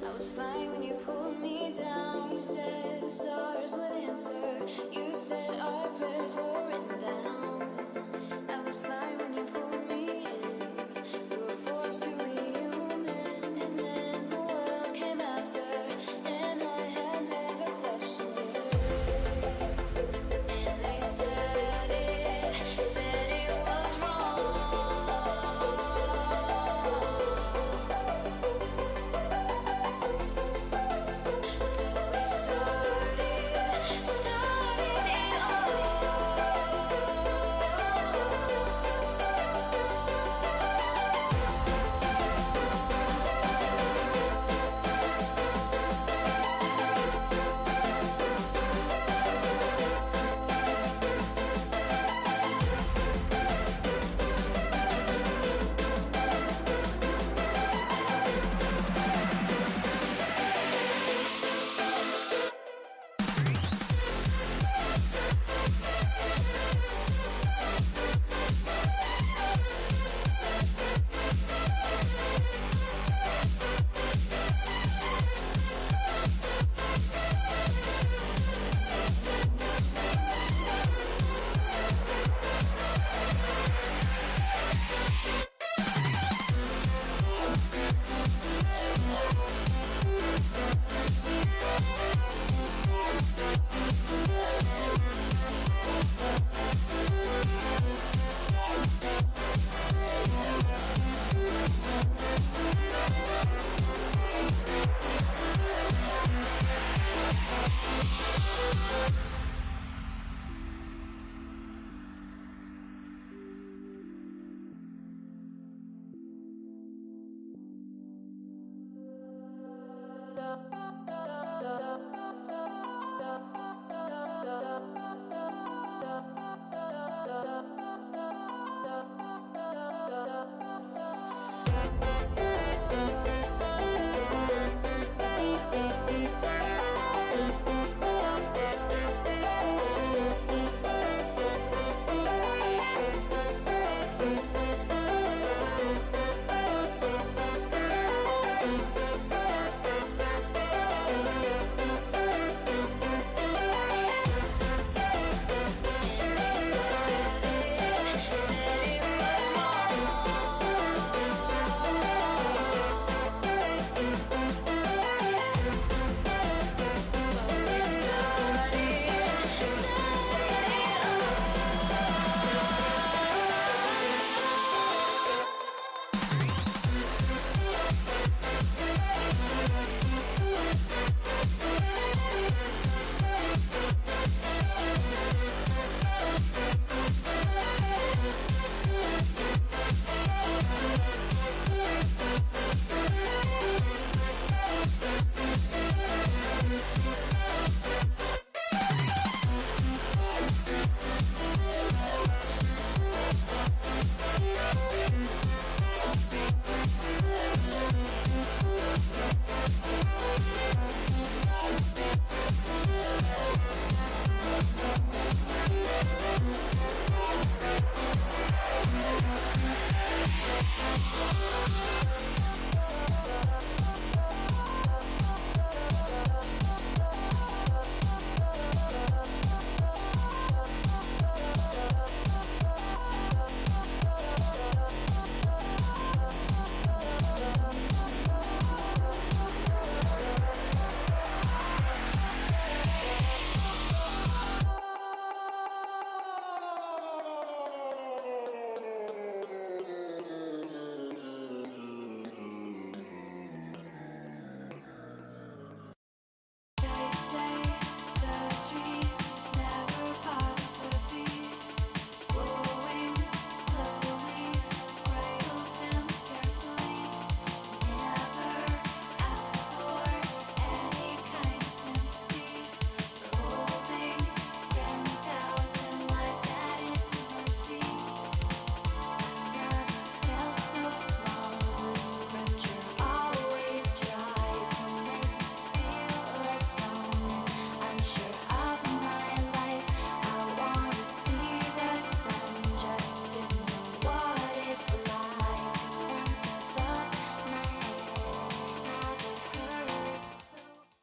I was fine when you pulled me down. You said the stars would answer. You said our prayers were written down. I was fine when you pulled me in. We were forced to be human, and then the world came after, and I had never questioned it. And they said it was wrong. We started it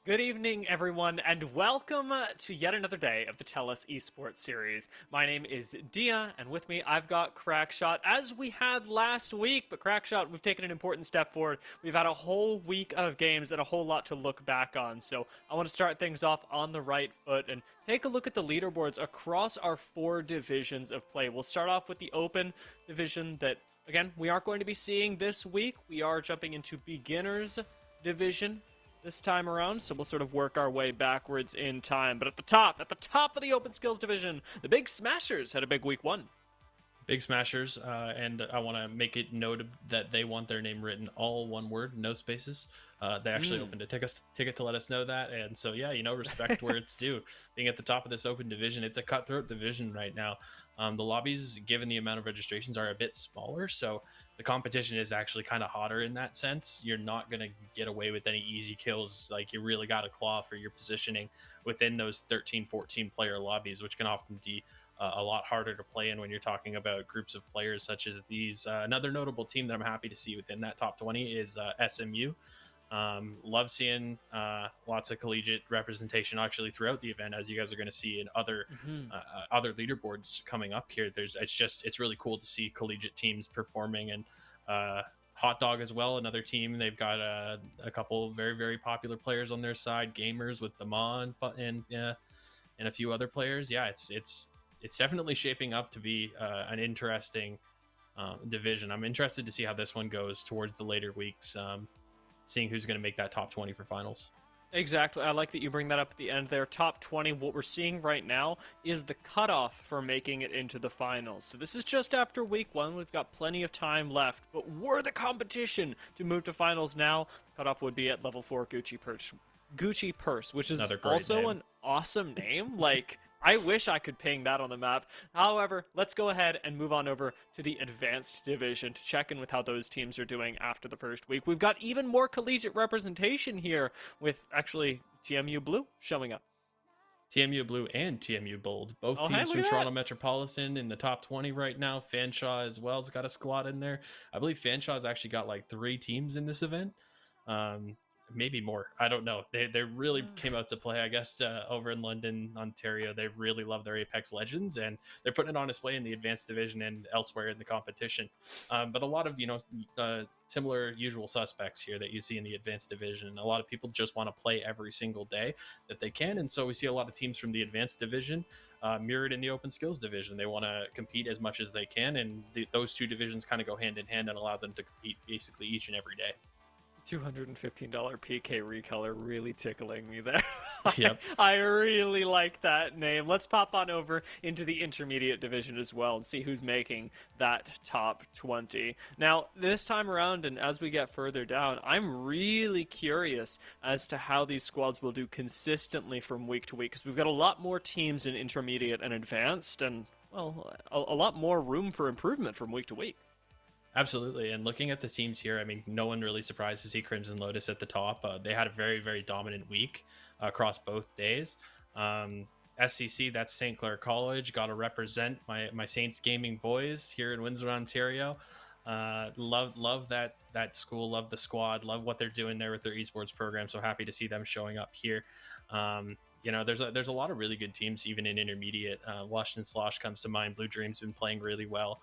Good evening, everyone, and welcome to yet another day of the TELUS Esports Series. My name is Dia, and with me I've got Crackshot, as we had last week. But Crackshot, we've taken an important step forward. We've had a whole week of games and a whole lot to look back on. So I want to start things off on the right foot and take a look at the leaderboards across our 4 divisions of play. We'll start off with the Open division that, again, we aren't going to be seeing this week. We are jumping into Beginners division this time around, so we'll sort of work our way backwards in time. But at the top of the Open Skills division, the Big Smashers had a big week 1. Big Smashers, and I want to make it noted that they want their name written all one word, no spaces. They actually opened a ticket to let us know that, and so yeah, respect where it's due. Being at the top of this open division, it's a cutthroat division right now. The lobbies, given the amount of registrations, are a bit smaller, so the competition is actually kind of hotter in that sense. You're not going to get away with any easy kills. Like, you really got to claw for your positioning within those 13, 14 player lobbies, which can often be a lot harder to play in when you're talking about groups of players such as these. Another notable team that I'm happy to see within that top 20 is SMU. Love seeing lots of collegiate representation actually throughout the event, as you guys are going to see in other leaderboards coming up here. It's really cool to see collegiate teams performing, and Hot Dog as well, another team. They've got a couple very, very popular players on their side, gamers with the Mon and a few other players. Yeah, it's definitely shaping up to be an interesting division. I'm interested to see how this one goes towards the later weeks, seeing who's going to make that top 20 for finals. Exactly. I like that you bring that up at the end there. Top 20, what we're seeing right now is the cutoff for making it into the finals. So this is just after week 1. We've got plenty of time left, but we're the competition to move to finals now. The cutoff would be at level 4 Gucci Purse, which is Another great also name. an awesome name. Like, I wish I could ping that on the map. However, let's go ahead and move on over to the advanced division to check in with how those teams are doing after the first week. We've got even more collegiate representation here with actually TMU Blue showing up. TMU Blue and TMU Bold, both Oh, hey, teams look from at Toronto that. Metropolitan in the top 20 right now. Fanshawe as well has got a squad in there. I believe Fanshaw's actually got like 3 teams in this event. Um, Maybe more. I don't know. They really came out to play. I guess over in London, Ontario, they really love their Apex Legends, and they're putting it on display in the advanced division and elsewhere in the competition. But a lot of similar usual suspects here that you see in the advanced division. A lot of people just want to play every single day that they can, and so we see a lot of teams from the advanced division mirrored in the open skills division. They want to compete as much as they can, and those 2 divisions kind of go hand in hand and allow them to compete basically each and every day. $215 PK recolor really tickling me there. I, Yep. I really like that name. Let's pop on over into the intermediate division as well and see who's making that top 20. Now, this time around, and as we get further down, I'm really curious as to how these squads will do consistently from week to week, because we've got a lot more teams in intermediate and advanced, and, well, a lot more room for improvement from week to week. Absolutely. And looking at the teams here, I mean, no one really surprised to see Crimson Lotus at the top. They had a very, very dominant week across both days. SCC, that's St. Clair College, got to represent my Saints Gaming boys here in Windsor, Ontario. Love that school, love the squad, love what they're doing there with their esports program. So happy to see them showing up here. There's a lot of really good teams even in intermediate. Washington Slosh comes to mind. Blue Dream's been playing really well.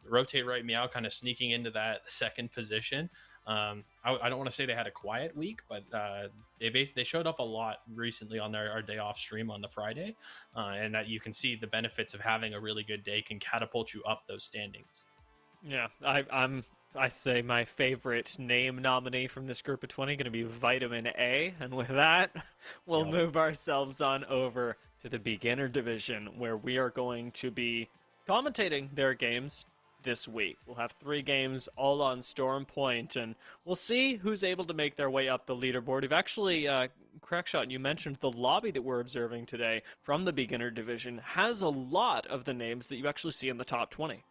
Rotate Right Meow kind of sneaking into that second position. I don't want to say they had a quiet week, but they showed up a lot recently on our day off stream on the Friday, and that you can see the benefits of having a really good day can catapult you up those standings. Yeah, I say my favorite name nominee from this group of 20 going to be Vitamin A, and with that, we'll Yep. move ourselves on over to the beginner division where we are going to be commentating their games this week. We'll have 3 games all on Storm Point, and we'll see who's able to make their way up the leaderboard. You've actually, Crackshot, you mentioned the lobby that we're observing today from the beginner division has a lot of the names that you actually see in the top 20.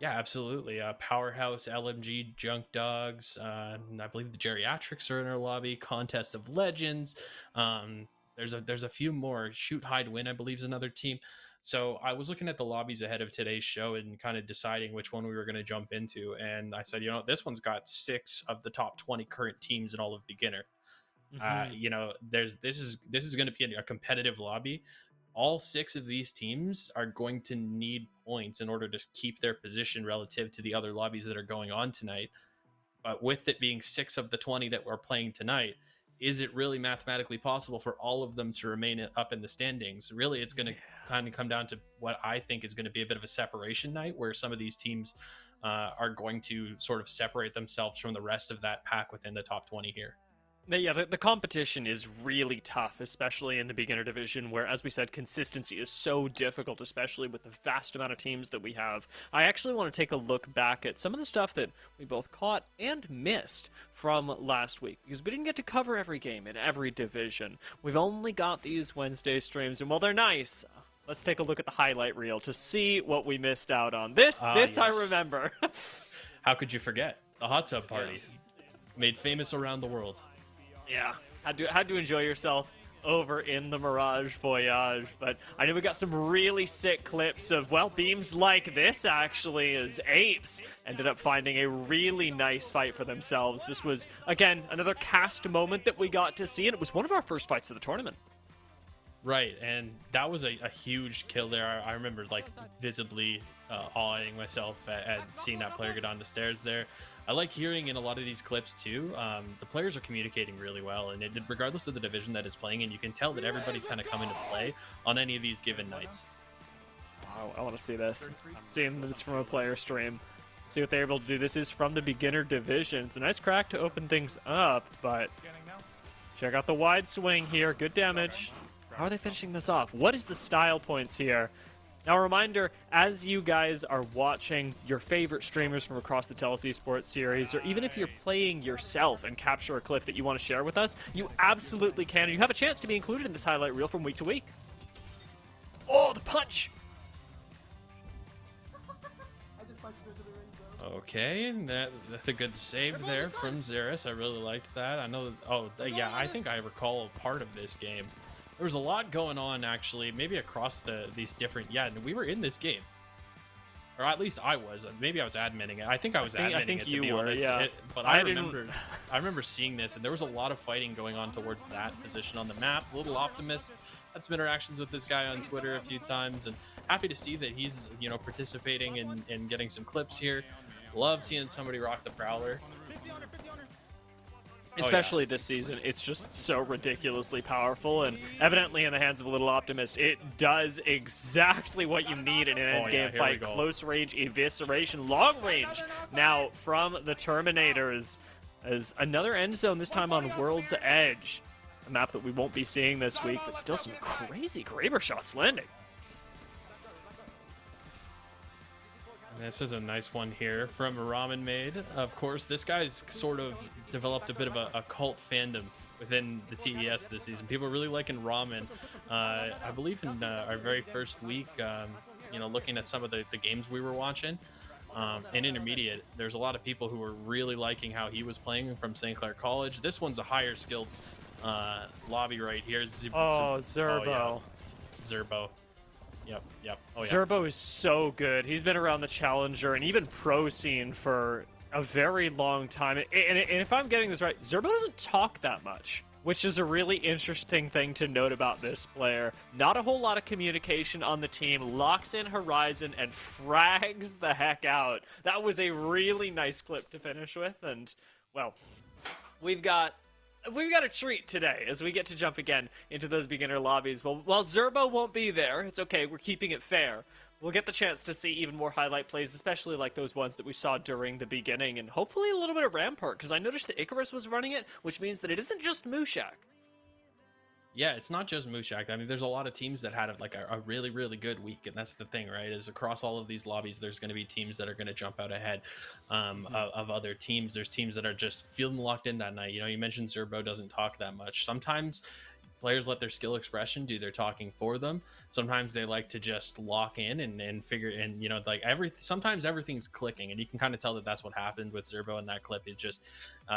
Yeah, absolutely. Powerhouse, LMG, Junk Dogs. I believe the Geriatrics are in our lobby. Contest of Legends. There's a few more. Shoot, Hide, Win, I believe, is another team. So I was looking at the lobbies ahead of today's show and kind of deciding which one we were going to jump into. And I said, this one's got 6 of the top 20 current teams in all of beginner. You know, this is going to be a competitive lobby. All 6 of these teams are going to need points in order to keep their position relative to the other lobbies that are going on tonight. But with it being 6 of the 20 that we're playing tonight, is it really mathematically possible for all of them to remain up in the standings? Really, it's going to kind of come down to what I think is going to be a bit of a separation night, where some of these teams are going to sort of separate themselves from the rest of that pack within the top 20 here. Yeah, the competition is really tough, especially in the beginner division, where, as we said, consistency is so difficult, especially with the vast amount of teams that we have. I actually want to take a look back at some of the stuff that we both caught and missed from last week, because we didn't get to cover every game in every division. We've only got these Wednesday streams, and while they're nice, let's take a look at the highlight reel to see what we missed out on. This Yes. I remember. How could you forget? The hot tub party. Made famous around the world. Yeah, had to enjoy yourself over in the Mirage Voyage, but I know we got some really sick clips of, well, beams like this, actually, as Apes ended up finding a really nice fight for themselves. This was, again, another cast moment that we got to see, and it was one of our first fights of the tournament. Right, and that was a huge kill there. I remember, like, visibly awing myself at seeing that player go down the stairs there. I like hearing in a lot of these clips too, the players are communicating really well, and regardless of the division that it's playing in, you can tell that everybody's kind of coming to play on any of these given nights. Wow, I want to see this. I'm seeing that it's from a player stream. See what they're able to do. This is from the beginner division. It's a nice crack to open things up, but check out the wide swing here. Good damage. How are they finishing this off? What is the style points here? Now, a reminder, as you guys are watching your favorite streamers from across the TELUS Esports Series, or even if you're playing yourself and capture a clip that you want to share with us, you absolutely can, and you have a chance to be included in this highlight reel from week to week. Oh, the punch! Okay, that's a good save there from Xeris. I really liked that. I know. Oh, yeah, I think I recall a part of this game. There was a lot going on, actually, maybe across these different... Yeah, we were in this game. Or at least I was. Maybe I was adminning it. I think I was adminning it, to be honest. Yeah. But I remember seeing this, and there was a lot of fighting going on towards that position on the map. Little Optimist had some interactions with this guy on Twitter a few times, and happy to see that he's, you know, participating and getting some clips here. Love seeing somebody rock the Prowler. Especially this season, it's just so ridiculously powerful, and evidently in the hands of a Little Optimist, it does exactly what you need in an endgame fight. Close range, evisceration, long range now from the Terminators, as another end zone, this time on World's Edge. A map that we won't be seeing this week, but still some crazy Graber shots landing. This is a nice one here from Ramen Made. Of course, this guy's sort of developed a bit of a cult fandom within the TES this season. People are really liking Ramen. I believe in our very first week, you know, looking at some of the games we were watching, in Intermediate, there's a lot of people who were really liking how he was playing from St. Clair College. This one's a higher skilled lobby right here. Zerbo. Yeah. Zerbo. Yep. Oh, yeah. Zerbo is so good. He's been around the Challenger and even pro scene for a very long time. And if I'm getting this right, Zerbo doesn't talk that much, which is a really interesting thing to note about this player. Not a whole lot of communication on the team, locks in Horizon and frags the heck out. That was a really nice clip to finish with, and, well, we've got a treat today as we get to jump again into those beginner lobbies. Well, while Zerbo won't be there, it's okay, we're keeping it fair. We'll get the chance to see even more highlight plays, especially like those ones that we saw during the beginning, and hopefully a little bit of Rampart, because I noticed that Icarus was running it, which means that it isn't just Mushak. Yeah, it's not just Mushak. I mean, there's a lot of teams that had like a really, really good week, and that's the thing, right? Is across all of these lobbies, there's going to be teams that are going to jump out ahead of other teams. There's teams that are just feeling locked in that night. You know, you mentioned Zerbo doesn't talk that much. Sometimes players let their skill expression do their talking for them. Sometimes they like to just lock in and figure, and you know, like sometimes everything's clicking, and you can kind of tell that that's what happened with Zerbo in that clip. It just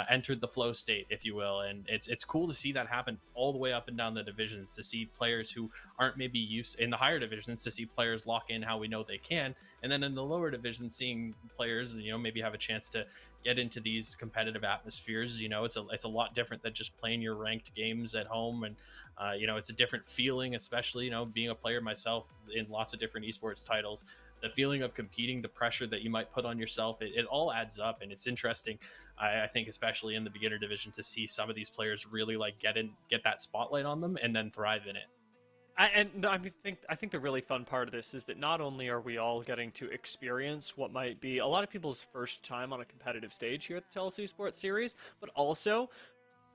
entered the flow state, if you will. And it's cool to see that happen all the way up and down the divisions, to see players who aren't maybe used in the higher divisions, to see players lock in how we know they can, and then in the lower divisions, seeing players, maybe have a chance to get into these competitive atmospheres. It's a lot different than just playing your ranked games at home. And it's a different feeling, especially being a player myself in lots of different esports titles. The feeling of competing, the pressure that you might put on yourself, it all adds up. And it's interesting, I think, especially in the beginner division, to see some of these players really like get that spotlight on them and then thrive in it. I think the really fun part of this is that not only are we all getting to experience what might be a lot of people's first time on a competitive stage here at the TELUS Esports Series, but also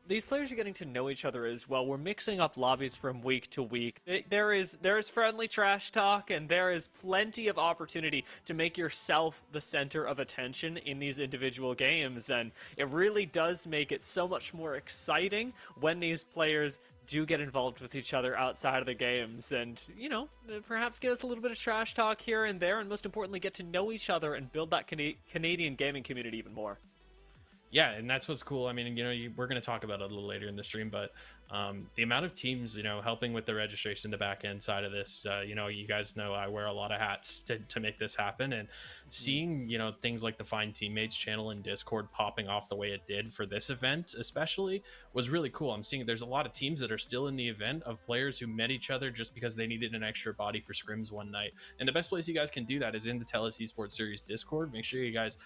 these players are getting to know each other as well. We're mixing up lobbies from week to week. There is friendly trash talk, and there is plenty of opportunity to make yourself the center of attention in these individual games, and it really does make it so much more exciting when these players do get involved with each other outside of the games, and perhaps get us a little bit of trash talk here and there, and most importantly, get to know each other and build that Canadian gaming community even more. Yeah, and that's what's cool. I mean, we're going to talk about it a little later in the stream, but the amount of teams, helping with the registration, the back end side of this, you guys know I wear a lot of hats to make this happen. And seeing, things like the Find Teammates channel in Discord popping off the way it did for this event, especially, was really cool. I'm seeing there's a lot of teams that are still in the event of players who met each other just because they needed an extra body for scrims one night. And the best place you guys can do that is in the TELUS Esports Series Discord. Make sure you guys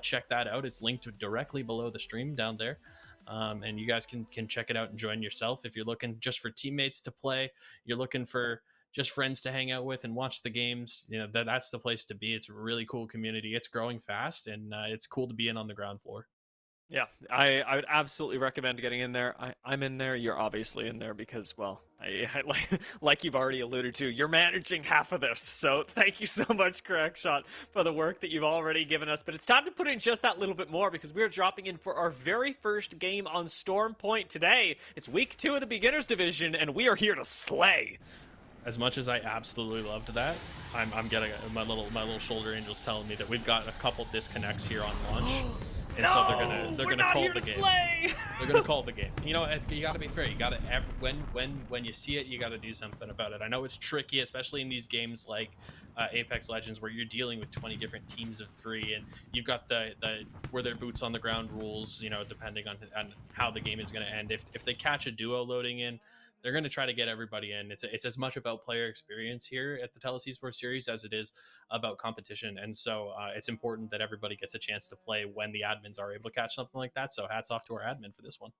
check that out. It's linked directly below the stream down there. And you guys can check it out and join yourself if you're looking just for teammates to play. You're looking for just friends to hang out with and watch the games. That's the place to be. It's a really cool community. It's growing fast, and it's cool to be in on the ground floor. Yeah, I would absolutely recommend getting in there. I'm in there. You're obviously in there because, well, I like you've already alluded to, you're managing half of this. So thank you so much, Crackshot, for the work that you've already given us. But it's time to put in just that little bit more, because we're dropping in for our very first game on Storm Point today. It's week 2 of the Beginners Division, and we are here to slay. As much as I absolutely loved that, I'm getting my little shoulder angels telling me that we've got a couple disconnects here on launch. And no, so they're gonna call the game. Slay. They're gonna call the game. You got to be fair. You got to when you see it, you got to do something about it. I know it's tricky, especially in these games like Apex Legends, where you're dealing with 20 different teams of 3, and you've got the where their boots on the ground rules. Depending on how the game is going to end. If they catch a duo loading in, they're going to try to get everybody in. It's as much about player experience here at the TELUS Esports Series as it is about competition. And so it's important that everybody gets a chance to play when the admins are able to catch something like that. So hats off to our admin for this one.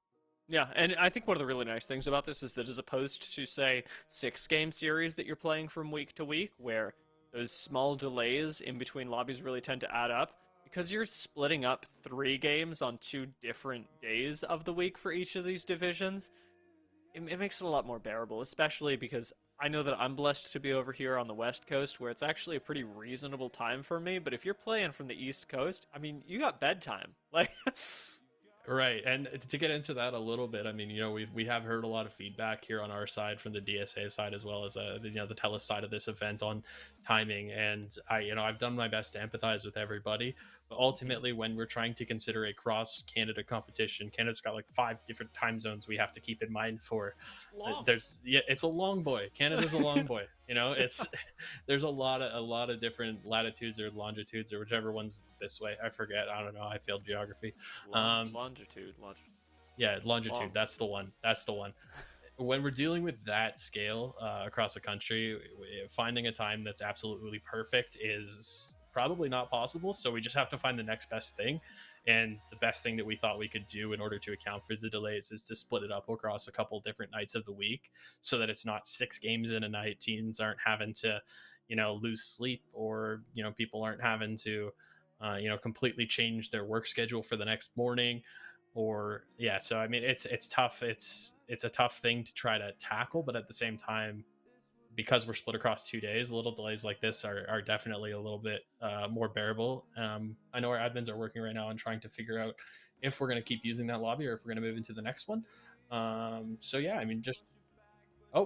Yeah, and I think one of the really nice things about this is that as opposed to, say, 6-game series that you're playing from week to week, where those small delays in between lobbies really tend to add up, because you're splitting up 3 games on 2 different days of the week for each of these divisions, it makes it a lot more bearable, especially because I know that I'm blessed to be over here on the West Coast, where it's actually a pretty reasonable time for me, but if you're playing from the East Coast, I mean, you got bedtime. Like... Right, and to get into that a little bit, I mean, we have heard a lot of feedback here on our side from the DSA side, as well as the TELUS side of this event on timing, and I've done my best to empathize with everybody, but ultimately, when we're trying to consider a cross Canada competition, Canada's got like 5 different time zones we have to keep in mind for. It's a long boy. Canada's a long boy. There's a lot of different latitudes or longitudes or whichever one's this way. I forget. I don't know. I failed geography. Longitude. Yeah, longitude. Long. That's the one. When we're dealing with that scale across the country, finding a time that's absolutely perfect is probably not possible. So we just have to find the next best thing. And the best thing that we thought we could do in order to account for the delays is to split it up across a couple different nights of the week, so that it's not 6 games in a night. Teams aren't having to, lose sleep, or, people aren't having to, completely change their work schedule for the next morning. Or so I mean, it's tough. It's a tough thing to try to tackle, but at the same time, because we're split across 2 days, little delays like this are definitely a little bit more bearable. I know our admins are working right now on trying to figure out if we're going to keep using that lobby or if we're going to move into the next one. So yeah, I mean,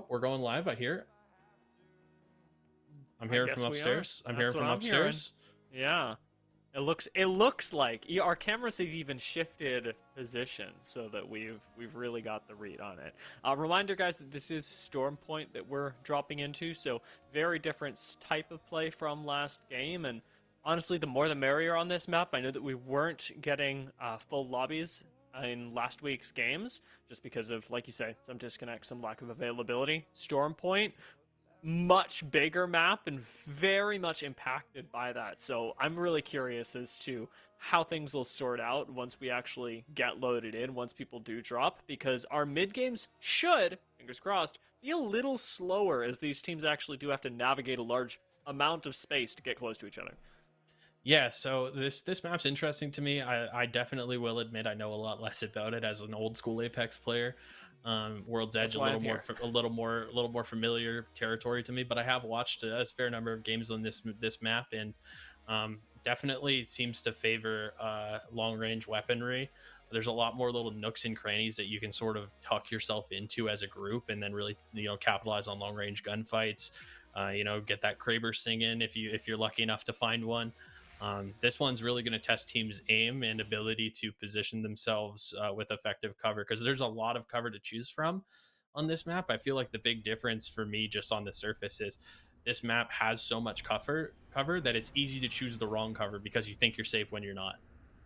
we're going live. I'm here from upstairs. Yeah. It looks like our cameras have even shifted position so that we've really got the read on it. Reminder, guys, that this is Storm Point that we're dropping into, so very different type of play from last game. And honestly, the more the merrier on this map. I know that we weren't getting full lobbies in last week's games just because of, like you say, some disconnect, some lack of availability. Storm Point, much bigger map and very much impacted by that. So I'm really curious as to how things will sort out once we actually get loaded in, once people do drop, because our mid games should, fingers crossed, be a little slower as these teams actually do have to navigate a large amount of space to get close to each other. Yeah, so this map's interesting to me. I definitely will admit I know a lot less about it as an old school Apex player. World's Edge That's why I'm here. a little more familiar territory to me, but I have watched a fair number of games on this map, and definitely seems to favor long range weaponry. There's a lot more little nooks and crannies that you can sort of tuck yourself into as a group, and then really capitalize on long range gunfights. Get that Kraber singing if you're lucky enough to find one. This one's really going to test teams' aim and ability to position themselves with effective cover, because there's a lot of cover to choose from on this map. I feel like the big difference for me just on the surface is this map has so much cover that it's easy to choose the wrong cover because you think you're safe when you're not.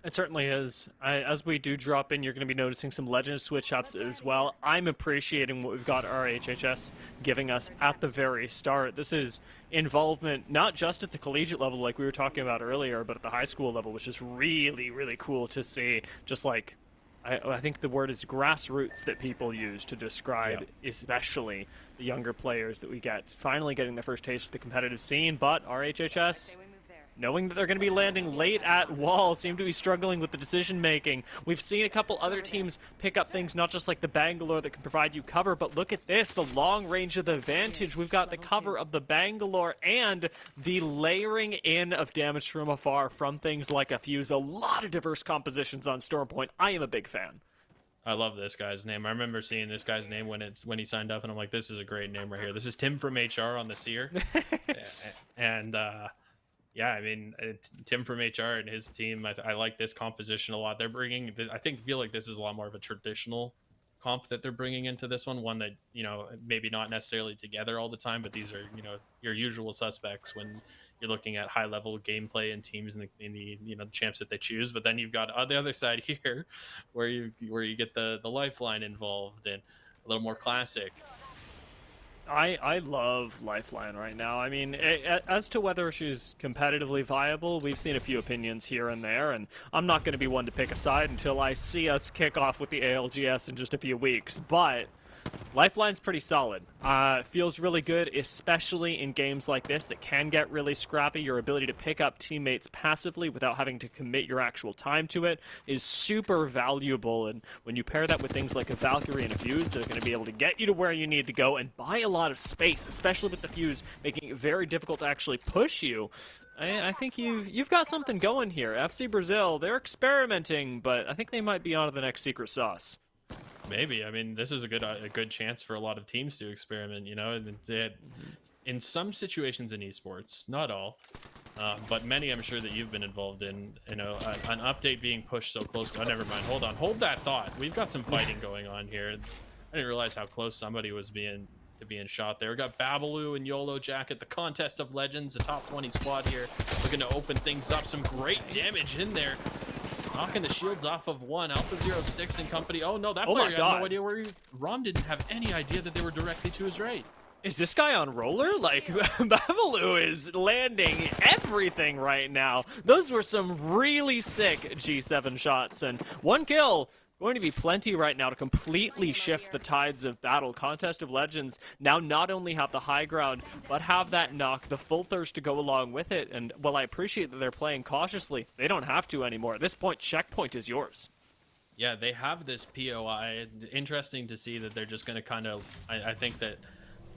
It certainly is. As we do drop in, you're going to be noticing some Legend switch ups as well. I'm appreciating what we've got RHHS giving us at the very start. This is involvement not just at the collegiate level like we were talking about earlier, but at the high school level, which is really, really cool to see. Just like, I think the word is grassroots that people use to describe, especially the younger players that we get finally getting their first taste of the competitive scene. But RHHS, knowing that they're going to be landing late at wall, seem to be struggling with the decision making. We've seen a couple other teams pick up things, not just like the Bangalore that can provide you cover, but look at this, the long range of the advantage. We've got the cover of the Bangalore and the layering in of damage from afar from things like a fuse. A lot of diverse compositions on Stormpoint. I am a big fan. I love this guy's name. I remember seeing this guy's name when he signed up, and I'm like, this is a great name right here. This is Tim from HR on the Seer. And yeah, I mean, Tim from HR and his team, I like this composition a lot. They're bringing, feel like this is a lot more of a traditional comp that they're bringing into this one that, maybe not necessarily together all the time, but these are, your usual suspects when you're looking at high level gameplay and teams in the the champs that they choose. But then you've got on the other side here where you get the lifeline involved and a little more classic. I love Lifeline right now. I mean, as to whether she's competitively viable, we've seen a few opinions here and there, and I'm not going to be one to pick a side until I see us kick off with the ALGS in just a few weeks. But Lifeline's pretty solid. Feels really good, especially in games like this that can get really scrappy. Your ability to pick up teammates passively without having to commit your actual time to it is super valuable. And when you pair that with things like a Valkyrie and a Fuse, they're going to be able to get you to where you need to go and buy a lot of space, especially with the Fuse making it very difficult to actually push you. I think you've got something going here. FC Brazil, they're experimenting, but I think they might be onto the next secret sauce. Maybe. I mean, this is a good chance for a lot of teams to experiment, in some situations in esports, not all, but many I'm sure that you've been involved in, an update being pushed so close. Oh, never mind. Hold that thought. We've got some fighting going on here. I didn't realize how close somebody was being shot there. We got Babalu and YOLO Jack at the Contest of Legends, a top 20 squad here, looking to open things up. Some great damage in there. Knocking the shields off of one. Alpha 06 and company. Oh no, that player had no idea where Rom didn't have any idea that they were directly to his right. Is this guy on roller? Like, Babalu is landing everything right now. Those were some really sick G7 shots, and one kill. Going to be plenty right now to completely shift the tides of battle. Contest of Legends now not only have the high ground, but have that knock, the full thirst to go along with it. And while I appreciate that they're playing cautiously, they don't have to anymore. At this point, checkpoint is yours. Yeah, they have this POI. Interesting to see that they're just going to kind of, I think that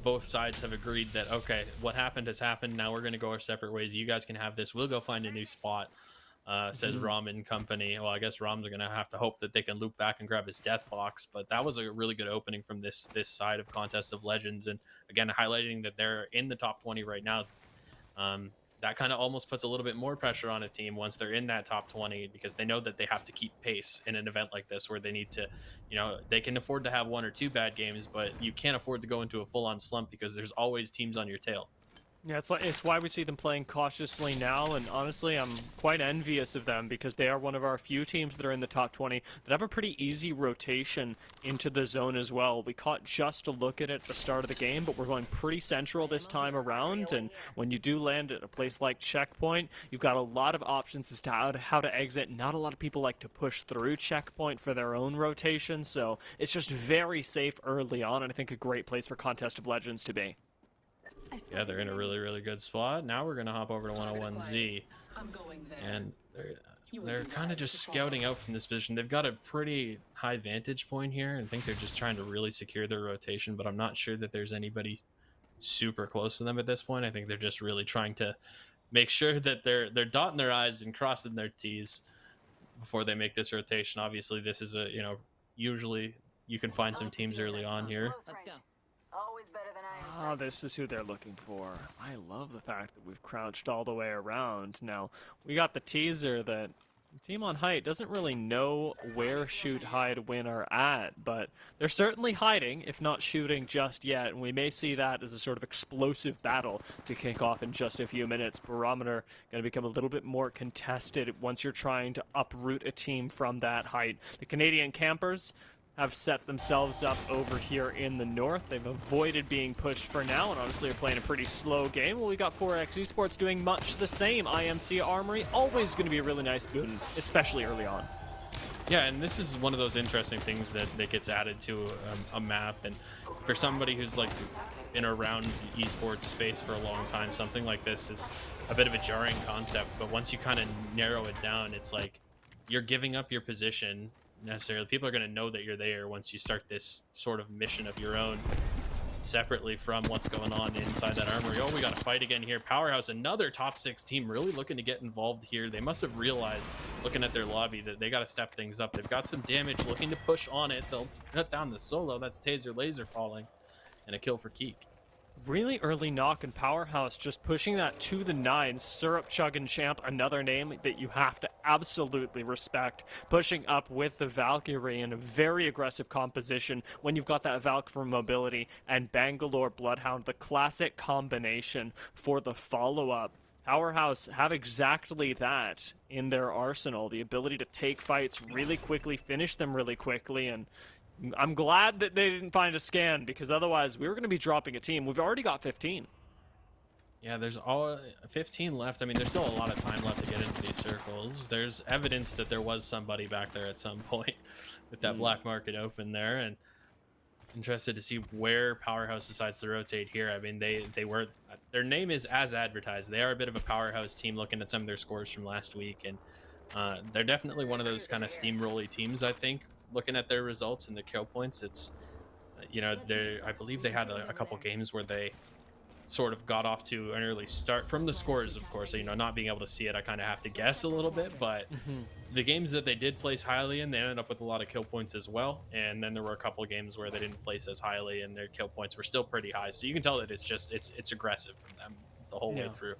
both sides have agreed that, okay, what happened has happened. Now we're going to go our separate ways. You guys can have this. We'll go find a new spot. Says Rom and company. Well, I guess Rom's going to have to hope that they can loop back and grab his death box, but that was a really good opening from this side of Contest of Legends, and again highlighting that they're in the top 20 right now. that kind of almost puts a little bit more pressure on a team once they're in that top 20, because they know that they have to keep pace in an event like this where they need to, they can afford to have 1 or 2 bad games, but you can't afford to go into a full-on slump because there's always teams on your tail. Yeah, it's why we see them playing cautiously now, and honestly, I'm quite envious of them because they are one of our few teams that are in the top 20 that have a pretty easy rotation into the zone as well. We caught just a look at it at the start of the game, but we're going pretty central this time around, and when you do land at a place like Checkpoint, you've got a lot of options as to how to exit. Not a lot of people like to push through Checkpoint for their own rotation, so it's just very safe early on, and I think a great place for Contest of Legends to be. Yeah, they're in a really, really good spot. Now we're going to hop over to 101Z. And they're kind of just scouting out from this position. They've got a pretty high vantage point here. I think they're just trying to really secure their rotation, but I'm not sure that there's anybody super close to them at this point. I think they're just really trying to make sure that they're dotting their I's and crossing their T's before they make this rotation. Obviously, this is usually you can find some teams early on here. Let's go. Ah, this is who they're looking for. I love the fact that we've crouched all the way around. Now, we got the teaser that the team on height doesn't really know where shoot, hide, win are at, but they're certainly hiding, if not shooting just yet, and we may see that as a sort of explosive battle to kick off in just a few minutes. Barometer going to become a little bit more contested once you're trying to uproot a team from that height. The Canadian campers have set themselves up over here in the north. They've avoided being pushed for now, and honestly are playing a pretty slow game. Well, we got 4X Esports doing much the same. IMC Armory, always going to be a really nice boon, especially early on. Yeah, and this is one of those interesting things that gets added to a map, and for somebody who's like been around esports space for a long time, something like this is a bit of a jarring concept, but once you kind of narrow it down, it's like you're giving up your position necessarily. People are going to know that you're there once you start this sort of mission of your own separately from what's going on inside that armory. Oh, we got a fight again here. Powerhouse, another top 6 team, really looking to get involved here. They must have realized, looking at their lobby, that they got to step things up. They've got some damage, looking to push on it. They'll cut down the solo. That's Taser Laser falling, and a kill for Keek. Really early knock, and Powerhouse just pushing that to the 9s. Syrup Chuggin Champ, another name that you have to absolutely respect, pushing up with the Valkyrie in a very aggressive composition when you've got that Valk for mobility and Bangalore Bloodhound, the classic combination for the follow-up. Powerhouse have exactly that in their arsenal, the ability to take fights really quickly, finish them really quickly, and I'm glad that they didn't find a scan, because otherwise we were going to be dropping a team. We've already got 15. Yeah, there's all 15 left. I mean, there's still a lot of time left to get into these circles. There's evidence that there was somebody back there at some point with that black market open there, and interested to see where Powerhouse decides to rotate here. I mean, their name is as advertised. They are a bit of a Powerhouse team, looking at some of their scores from last week, and they're definitely one of those kind of steamrolly teams, I think. Looking at their results and the kill points, it's I believe they had a couple games where they sort of got off to an early start from the scores, of course. Not being able to see it, I kind of have to guess a little bit, but the games that they did place highly in, they ended up with a lot of kill points as well. And then there were a couple of games where they didn't place as highly and their kill points were still pretty high, so you can tell that it's aggressive from them the whole way through.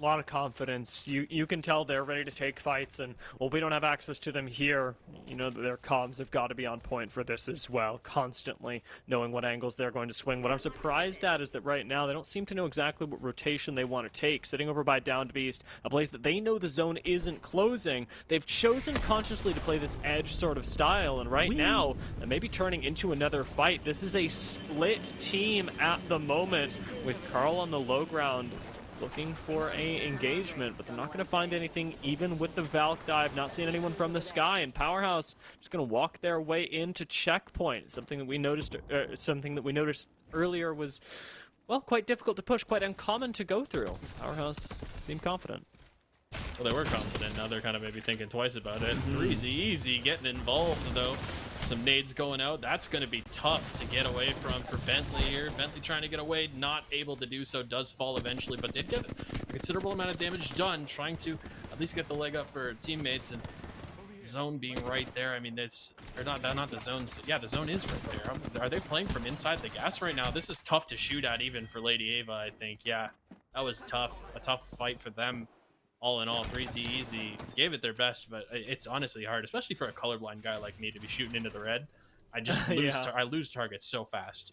A lot of confidence. You can tell they're ready to take fights, and well, we don't have access to them here. Their comms have got to be on point for this as well, constantly knowing what angles they're going to swing. What I'm surprised at is that right now they don't seem to know exactly what rotation they want to take. Sitting over by Downed Beast, a place that they know the zone isn't closing, they've chosen consciously to play this edge sort of style, and right now that may be turning into another fight. This is a split team at the moment, with Carl on the low ground looking for a engagement, but they're not going to find anything even with the Valk dive. Not seeing anyone from the sky, and Powerhouse just going to walk their way into Checkpoint. Something that we noticed earlier was, well, quite difficult to push, quite uncommon to go through. Powerhouse seemed confident. Well, they were confident. Now they're kind of maybe thinking twice about it. 3's easy getting involved, though. Some nades going out. That's going to be tough to get away from for Bentley here. Bentley trying to get away, not able to do so. Does fall eventually, but did get a considerable amount of damage done, trying to at least get the leg up for teammates. And zone being right there. I mean, not the zones. Yeah, the zone is right there. Are they playing from inside the gas right now? This is tough to shoot at even for Lady Ava, I think. Yeah. that was tough. A tough fight for them. All in all, 3Z Easy gave it their best, but it's honestly hard, especially for a colorblind guy like me to be shooting into the red. I just lose. Yeah. I lose targets so fast.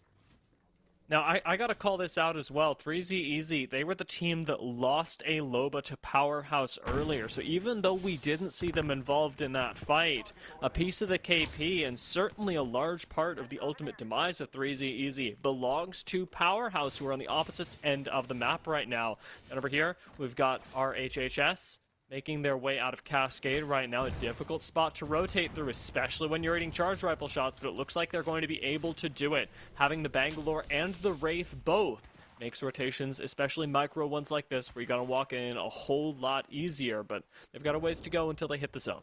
Now, I gotta call this out as well. 3Z Easy, they were the team that lost a Loba to Powerhouse earlier, so even though we didn't see them involved in that fight, a piece of the KP and certainly a large part of the ultimate demise of 3Z Easy belongs to Powerhouse, who are on the opposite end of the map right now. And over here, we've got our HHS making their way out of Cascade right now. A difficult spot to rotate through, especially when you're eating charge rifle shots, but it looks like they're going to be able to do it. Having the Bangalore and the Wraith both makes rotations, especially micro ones like this, where you gotta walk in a whole lot easier, but they've got a ways to go until they hit the zone.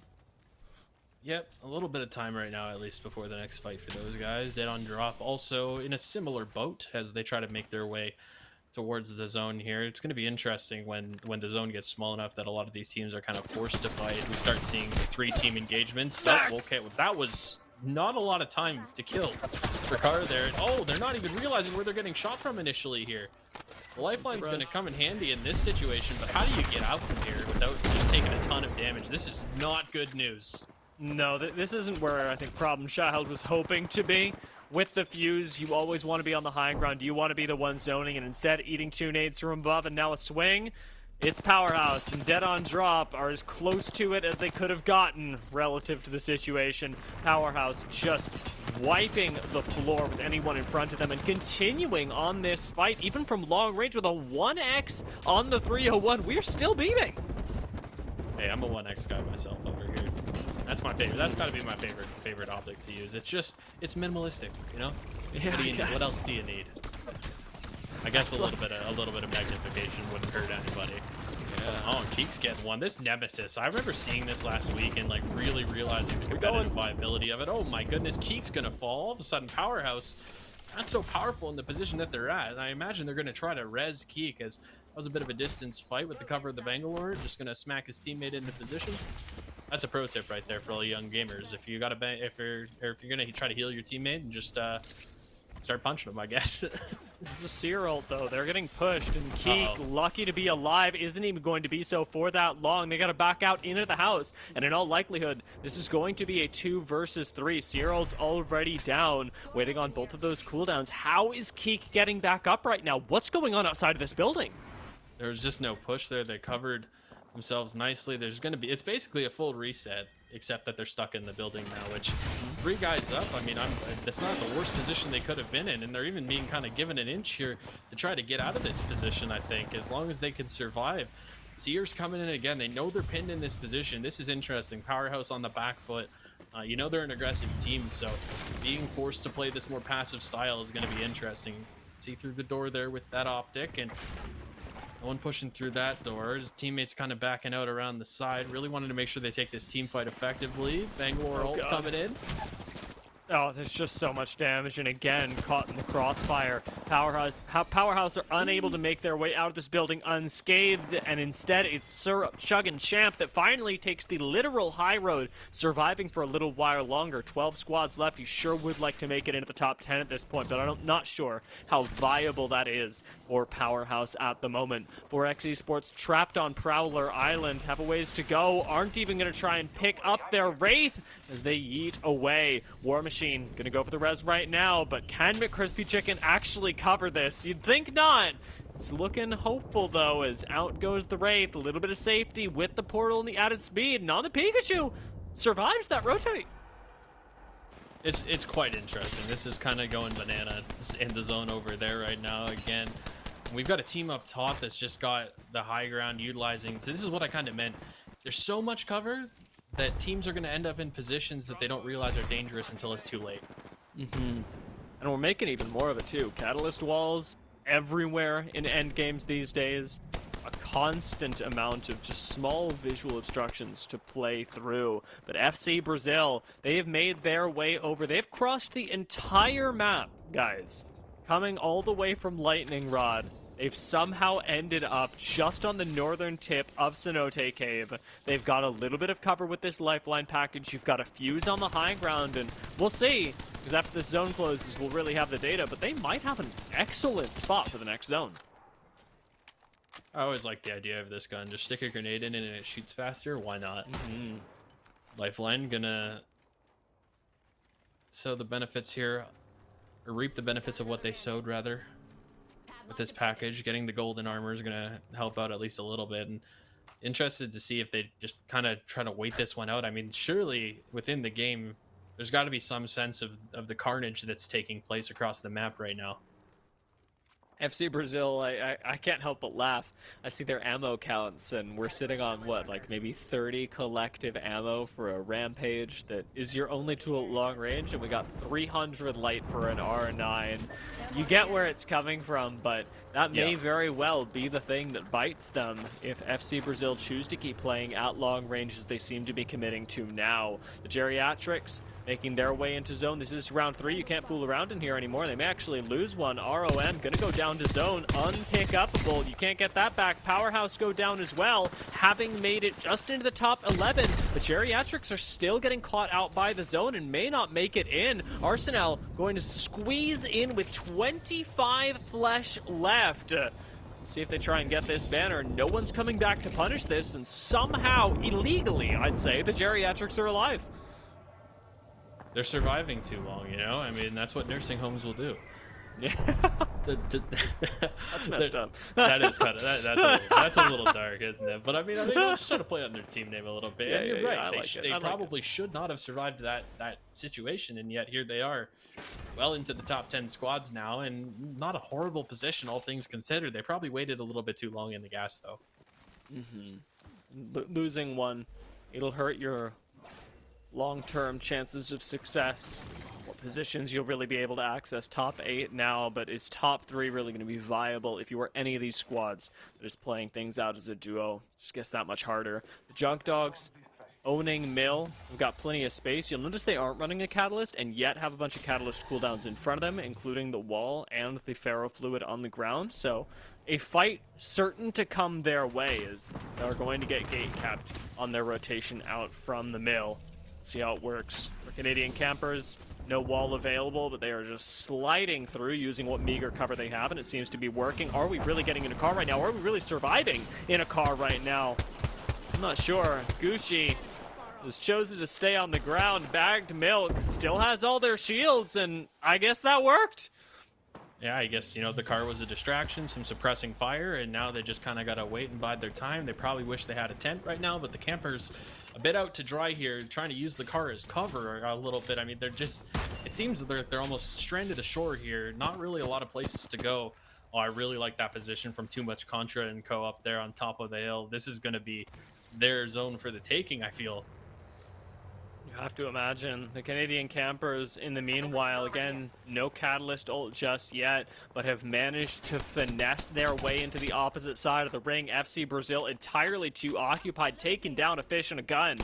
Yep, a little bit of time right now, at least before the next fight for those guys. Dead on drop, also in a similar boat as they try to make their way towards the zone here. It's going to be interesting when the zone gets small enough that a lot of these teams are kind of forced to fight. We start seeing 3-team engagements. Oh, okay, well, that was not a lot of time to kill for Carr there. Oh, they're not even realizing where they're getting shot from initially here. The lifeline's going to come in handy in this situation, but how do you get out from here without just taking a ton of damage? This is not good news. No, this isn't where I think Problem Child was hoping to be. With the fuse, you always want to be on the high ground. You want to be the one zoning, and instead eating 2 nades from above and now a swing. It's Powerhouse, and Dead on Drop are as close to it as they could have gotten relative to the situation. Powerhouse just wiping the floor with anyone in front of them and continuing on this fight, even from long range with a 1x on the 301. We're still beaming. Hey, I'm a 1x guy myself over here. That's my favorite. That's got to be my favorite optic to use. It's minimalistic, you know. Yeah, what else do you need? I guess a little bit of magnification wouldn't hurt anybody. Yeah. Oh, Keek's getting one. This Nemesis. I remember seeing this last week and like really realizing the competitive viability of it. Oh my goodness, Keek's gonna fall. All of a sudden, Powerhouse not so powerful in the position that they're at. And I imagine they're gonna try to res Keek, as that was a bit of a distance fight with the cover of the Bangalore. Just gonna smack his teammate into position. That's a pro tip right there for all young gamers. If you got if you're gonna try to heal your teammate, and just start punching them, I guess. It's a seer ult, though. They're getting pushed, and Keek, lucky to be alive, isn't even going to be so for that long. They got to back out into the house, and in all likelihood, this is going to be a 2 versus 3. Seer ult's already down, waiting on both of those cooldowns. How is Keek getting back up right now? What's going on outside of this building? There's just no push there. They covered themselves nicely. There's going to be, it's basically a full reset, except that they're stuck in the building now, which 3 guys up, I mean, that's not the worst position they could have been in, and they're even being kind of given an inch here to try to get out of this position, I think, as long as they can survive. Seer's coming in again. They know they're pinned in this position. This is interesting. Powerhouse on the back foot. You know they're an aggressive team, so being forced to play this more passive style is going to be interesting. See through the door there with that optic, and no one pushing through that door. His teammates kind of backing out around the side. Really wanted to make sure they take this team fight effectively. Bangalore ult coming in. Oh, there's just so much damage, and again, caught in the crossfire. Powerhouse are unable to make their way out of this building unscathed, and instead it's Syrup, Chug, and Champ that finally takes the literal high road, surviving for a little while longer. 12 squads left. You sure would like to make it into the top 10 at this point, but I'm not sure how viable that is for Powerhouse at the moment. 4X Esports trapped on Prowler Island, have a ways to go, aren't even going to try and pick up their Wraith as they yeet away. War Machine gonna go for the res right now, but can McCrispy Chicken actually cover this? You'd think not. It's looking hopeful, though, as out goes the Wraith. A little bit of safety with the portal and the added speed. And on the Pikachu, survives that rotate. It's quite interesting. This is kind of going banana in the zone over there right now. Again, we've got a team up top that's just got the high ground utilizing. So this is what I kind of meant. There's so much cover that teams are going to end up in positions that they don't realize are dangerous until it's too late. And we're making even more of it too. Catalyst walls everywhere in end games these days. A constant amount of just small visual obstructions to play through. But FC Brazil, they have made their way over. They've crossed the entire map, guys. Coming all the way from Lightning Rod. They've somehow ended up just on the northern tip of Cenote Cave. They've got a little bit of cover with this lifeline package. You've got a fuse on the high ground, and we'll see, because after this zone closes, we'll really have the data, but they might have an excellent spot for the next zone. I always like the idea of this gun. Just stick a grenade in it and it shoots faster. Why not? Lifeline gonna sow the benefits here, or reap the benefits of what they sowed, rather. With this package, getting the golden armor is gonna help out at least a little bit. And interested to see if they just kind of try to wait this one out. I mean, surely within the game, there's got to be some sense of the carnage that's taking place across the map right now. FC Brazil, I can't help but laugh. I see their ammo counts, and we're sitting on, what, like maybe 30 collective ammo for a Rampage that is your only tool at long range, and we got 300 light for an R9. You get where it's coming from, but that may very well be the thing that bites them if FC Brazil choose to keep playing at long range as they seem to be committing to now. The Geriatrics making their way into zone. This is round 3. You can't fool around in here anymore. They may actually lose one. ROM gonna go down to zone. Unpick-upable. You can't get that back. Powerhouse go down as well, having made it just into the top 11. The Geriatrics are still getting caught out by the zone and may not make it in. Arsenal going to squeeze in with 25 flesh left. See if they try and get this banner. No one's coming back to punish this, and somehow, illegally, I'd say, the Geriatrics are alive. They're surviving too long, you know? I mean, that's what nursing homes will do. Yeah. That's messed up. That is kind of that's a little dark, isn't it? But I mean, they're just trying to play on their team name a little bit. And you're right. They probably should not have survived that situation, and yet here they are, well into the top 10 squads now, and not a horrible position, all things considered. They probably waited a little bit too long in the gas, though. Losing one, it'll hurt your long-term chances of success. What positions you'll really be able to access? Top 8 now, but is top 3 really going to be viable if you are any of these squads that is playing things out as a duo? Just gets that much harder. The Junk Dogs owning Mill. We've got plenty of space. You'll notice they aren't running a Catalyst and yet have a bunch of Catalyst cooldowns in front of them, including the wall and the ferrofluid on the ground. So a fight certain to come their way as they're going to get gate capped on their rotation out from the Mill. See how it works. For Canadian campers, no wall available, but they are just sliding through using what meager cover they have, and it seems to be working. Are we really getting in a car right now? Are we really surviving in a car right now? I'm not sure. Gucci has chosen to stay on the ground. Bagged Milk still has all their shields, and I guess that worked. Yeah, I guess, you know, the car was a distraction, some suppressing fire, and now they just kind of got to wait and bide their time. They probably wish they had a tent right now, but the campers a bit out to dry here, trying to use the car as cover a little bit. I mean, they're just, it seems that they're almost stranded ashore here. Not really a lot of places to go. Oh, I really like that position from Too Much Contra and Co up there on top of the hill. This is going to be their zone for the taking, I feel. You have to imagine the Canadian campers in the meanwhile, again, no Catalyst ult just yet, but have managed to finesse their way into the opposite side of the ring. FC Brazil entirely too occupied, taking down a fish and a gun,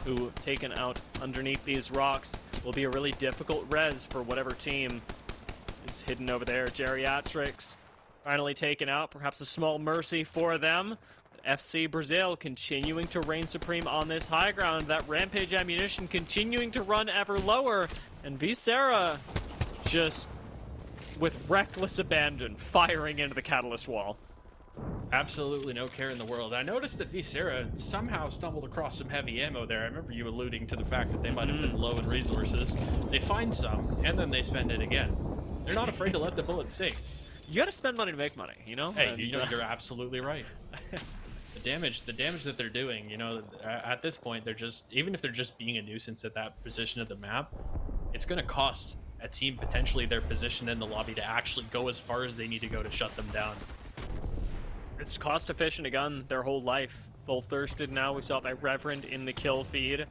who, taken out underneath these rocks, will be a really difficult res for whatever team is hidden over there. Geriatrics finally taken out, perhaps a small mercy for them. FC Brazil continuing to reign supreme on this high ground. That Rampage ammunition continuing to run ever lower. And Viscera just, with reckless abandon, firing into the Catalyst wall. Absolutely no care in the world. I noticed that Viscera somehow stumbled across some heavy ammo there. I remember you alluding to the fact that they might have been low in resources. They find some, and then they spend it again. They're not afraid to let the bullets sink. You gotta spend money to make money, you know? Hey, you're absolutely right. The damage that they're doing, you know, at this point, they're just, even if they're just being a nuisance at that position of the map, it's going to cost a team potentially their position in the lobby to actually go as far as they need to go to shut them down. It's cost efficient a gun their whole life. Full thirsted now. We saw it by Reverend in the kill feed.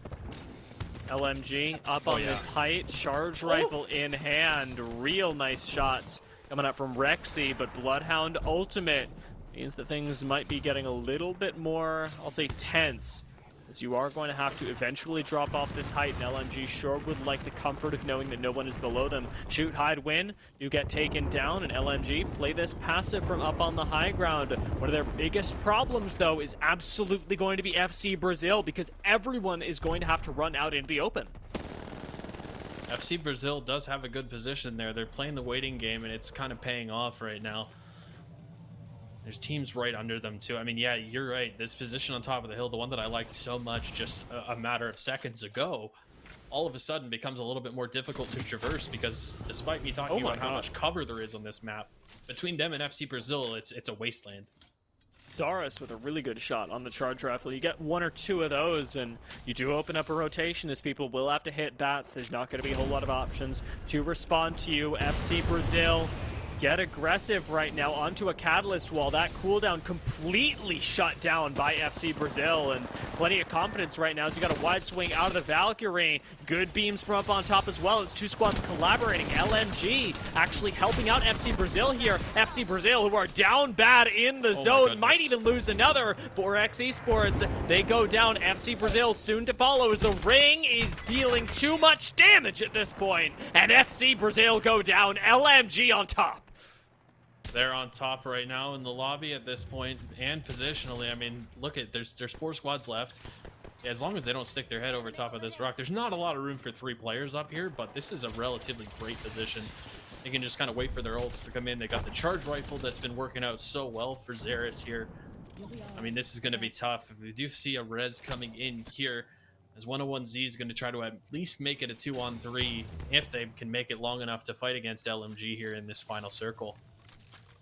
LMG up on this height, charge rifle in hand. Real nice shots coming up from Rexy, but Bloodhound ultimate means that things might be getting a little bit more, I'll say, tense, as you are going to have to eventually drop off this height, and LMG sure would like the comfort of knowing that no one is below them. Shoot, hide, win. You get taken down, and LMG play this passive from up on the high ground. One of their biggest problems, though, is absolutely going to be FC Brazil, because everyone is going to have to run out into the open. FC Brazil does have a good position there. They're playing the waiting game, and it's kind of paying off right now. There's teams right under them too. I mean, yeah, you're right. This position on top of the hill, the one that I liked so much just a matter of seconds ago, all of a sudden becomes a little bit more difficult to traverse because despite me Oh talking my about how god. much cover there is on this map, between them and FC Brazil, it's a wasteland. Zaris with a really good shot on the charge rifle. You get one or two of those, and you do open up a rotation as people will have to hit bats. There's not going to be a whole lot of options to respond to you. FC Brazil get aggressive right now onto a catalyst wall. That cooldown completely shut down by FC Brazil, and plenty of confidence right now as you got a wide swing out of the Valkyrie. Good beams from up on top as well. It's two squads collaborating. LMG actually helping out FC Brazil here. FC Brazil, who are down bad in the zone, might even lose another for X Esports. They go down. FC Brazil soon to follow as the ring is dealing too much damage at this point, and FC Brazil go down. LMG on top. They're on top right now in the lobby at this point, and positionally, I mean, look at there's 4 squads left. As long as they don't stick their head over top of this rock, there's not a lot of room for 3 players up here, but this is a relatively great position. They can just kind of wait for their ults to come in. They got the charge rifle that's been working out so well for Zaris here. I mean, this is going to be tough. If we do see a res coming in here, as 101Z is going to try to at least make it a 2-on-3 if they can make it long enough to fight against LMG here in this final circle.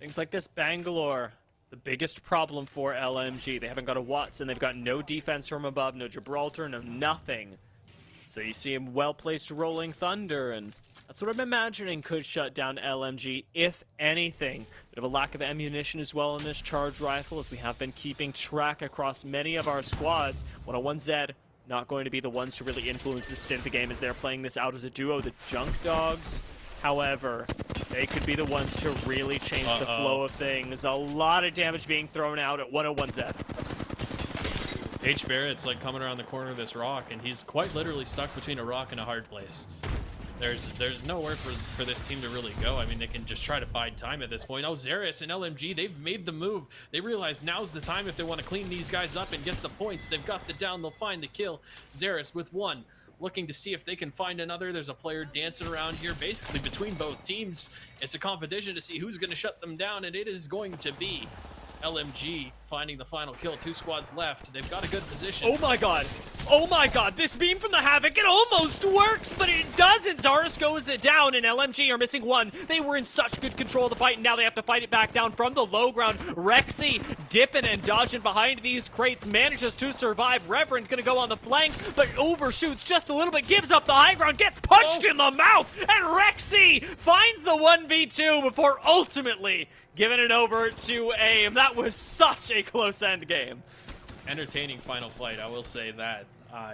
Things like this, Bangalore, the biggest problem for LMG. They haven't got a Watson. They've got no defense from above, no Gibraltar, no nothing. So you see him well-placed Rolling Thunder, and that's what I'm imagining could shut down LMG, if anything. Bit of a lack of ammunition as well in this charge rifle, as we have been keeping track across many of our squads. 101Z not going to be the ones to really influence this stint of the game as they're playing this out as a duo. The Junk Dogs, however, they could be the ones to really change the flow of things. A lot of damage being thrown out at 101Z. H. Barrett's like coming around the corner of this rock, and he's quite literally stuck between a rock and a hard place. There's nowhere for this team to really go. I mean, they can just try to bide time at this point. Oh, Zaris and LMG, they've made the move. They realize now's the time if they want to clean these guys up and get the points. They've got the down, they'll find the kill. Zaris with 1. Looking to see if they can find another. There's a player dancing around here basically between both teams. It's a competition to see who's going to shut them down, and it is going to be LMG finding the final kill. 2 squads left. They've got a good position. Oh my god. Oh my god. This beam from the Havoc, it almost works, but it doesn't. Zaris goes it down, and LMG are missing 1. They were in such good control of the fight, and now they have to fight it back down from the low ground. Rexy dipping and dodging behind these crates, manages to survive. Reverend's gonna go on the flank, but overshoots just a little bit, gives up the high ground, gets punched in the mouth, and Rexy finds the 1v2 before ultimately giving it over to AIM. That was such a close end game. Entertaining final fight, I will say that.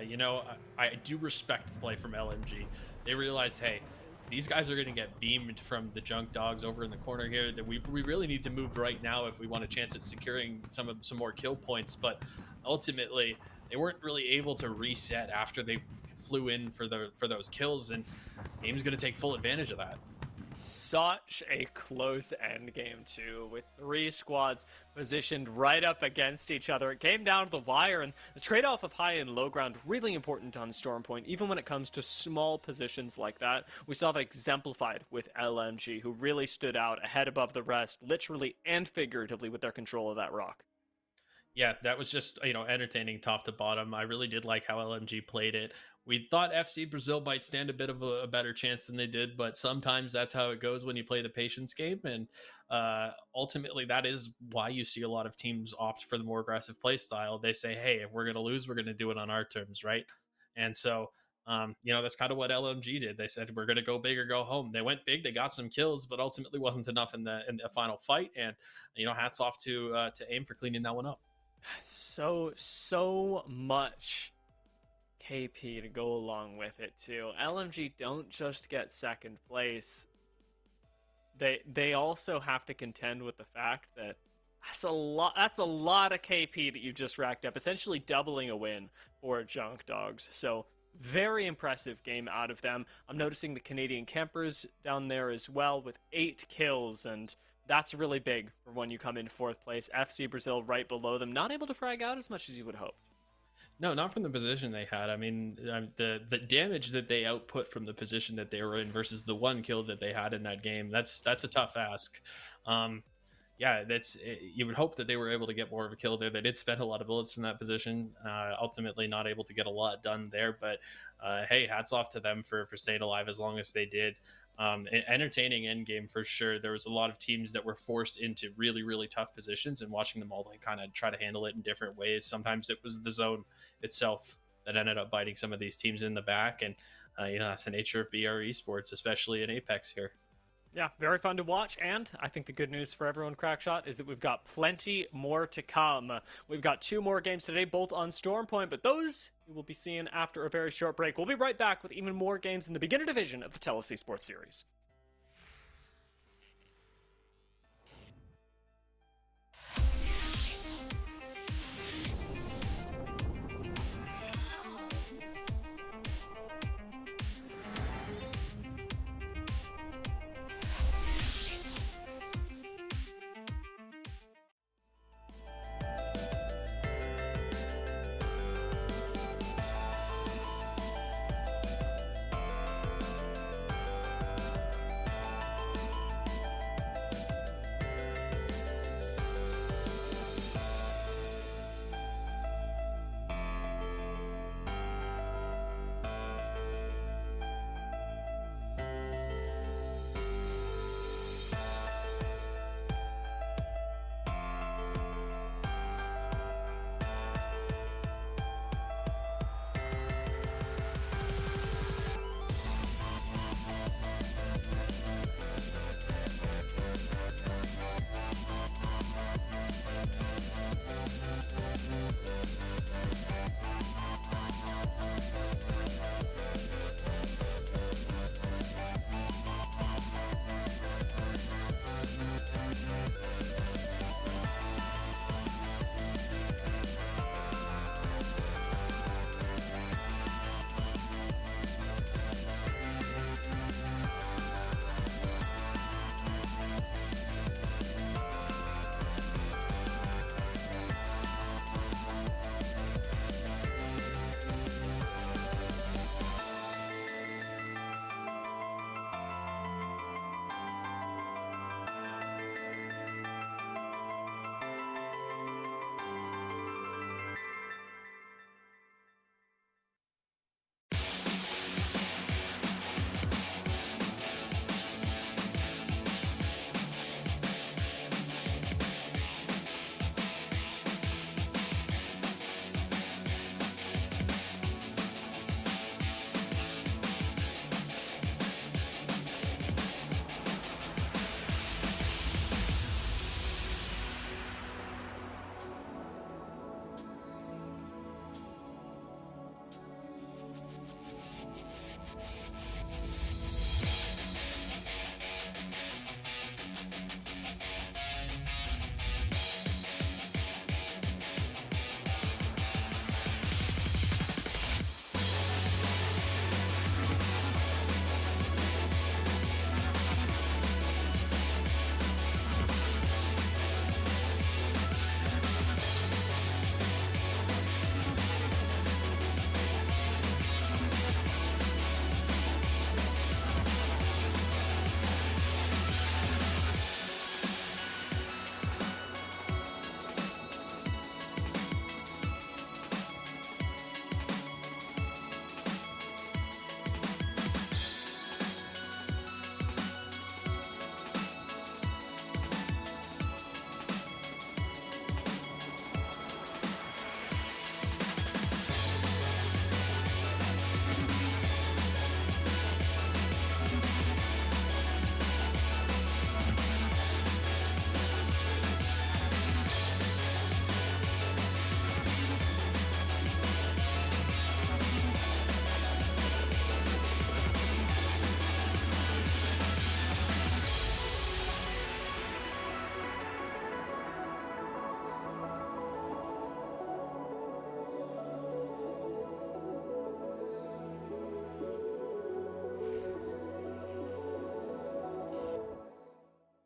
You know, I do respect the play from LMG. They realize, hey, these guys are going to get beamed from the Junk Dogs over in the corner here. That we really need to move right now if we want a chance at securing some more kill points. But ultimately, they weren't really able to reset after they flew in for those kills, and AIM's going to take full advantage of that. Such a close end game too, with 3 squads positioned right up against each other. It came down to the wire, and the trade-off of high and low ground really important on Storm Point, even when it comes to small positions like that. We saw that exemplified with LMG, who really stood out ahead above the rest, literally and figuratively, with their control of that rock. Yeah, that was just, you know, entertaining top to bottom. I really did like how LMG played it. We thought FC Brazil might stand a bit of a better chance than they did, but sometimes that's how it goes when you play the patience game. And ultimately, that is why you see a lot of teams opt for the more aggressive play style. They say, hey, if we're going to lose, we're going to do it on our terms, right? And so, you know, that's kind of what LMG did. They said, we're going to go big or go home. They went big, they got some kills, but ultimately wasn't enough in the final fight. And, you know, hats off to AIM for cleaning that one up. So much KP to go along with it too. LMG don't just get second place. They also have to contend with the fact that that's a lot of KP that you just racked up, essentially doubling a win for Junk Dogs. So very impressive game out of them. I'm noticing the Canadian campers down there as well with 8 kills, and that's really big for when you come in 4th place. FC Brazil right below them, not able to frag out as much as you would hope. No, not from the position they had. I mean, the damage that they output from the position that they were in versus the 1 kill that they had in that game, that's a tough ask. yeah, you would hope that they were able to get more of a kill there. They did spend a lot of bullets from that position, ultimately not able to get a lot done there. But hey, hats off to them for staying alive as long as they did. Entertaining end game for sure. There was a lot of teams that were forced into really, really tough positions, and watching them all like kind of try to handle it in different ways. Sometimes it was the zone itself that ended up biting some of these teams in the back, and that's the nature of BR esports, especially in Apex here. Yeah, very fun to watch, and I think the good news for everyone, Crackshot, is that we've got plenty more to come. We've got 2 more games today, both on Stormpoint, but those we will be seeing after a very short break. We'll be right back with even more games in the beginner division of the TELUS Esports Series.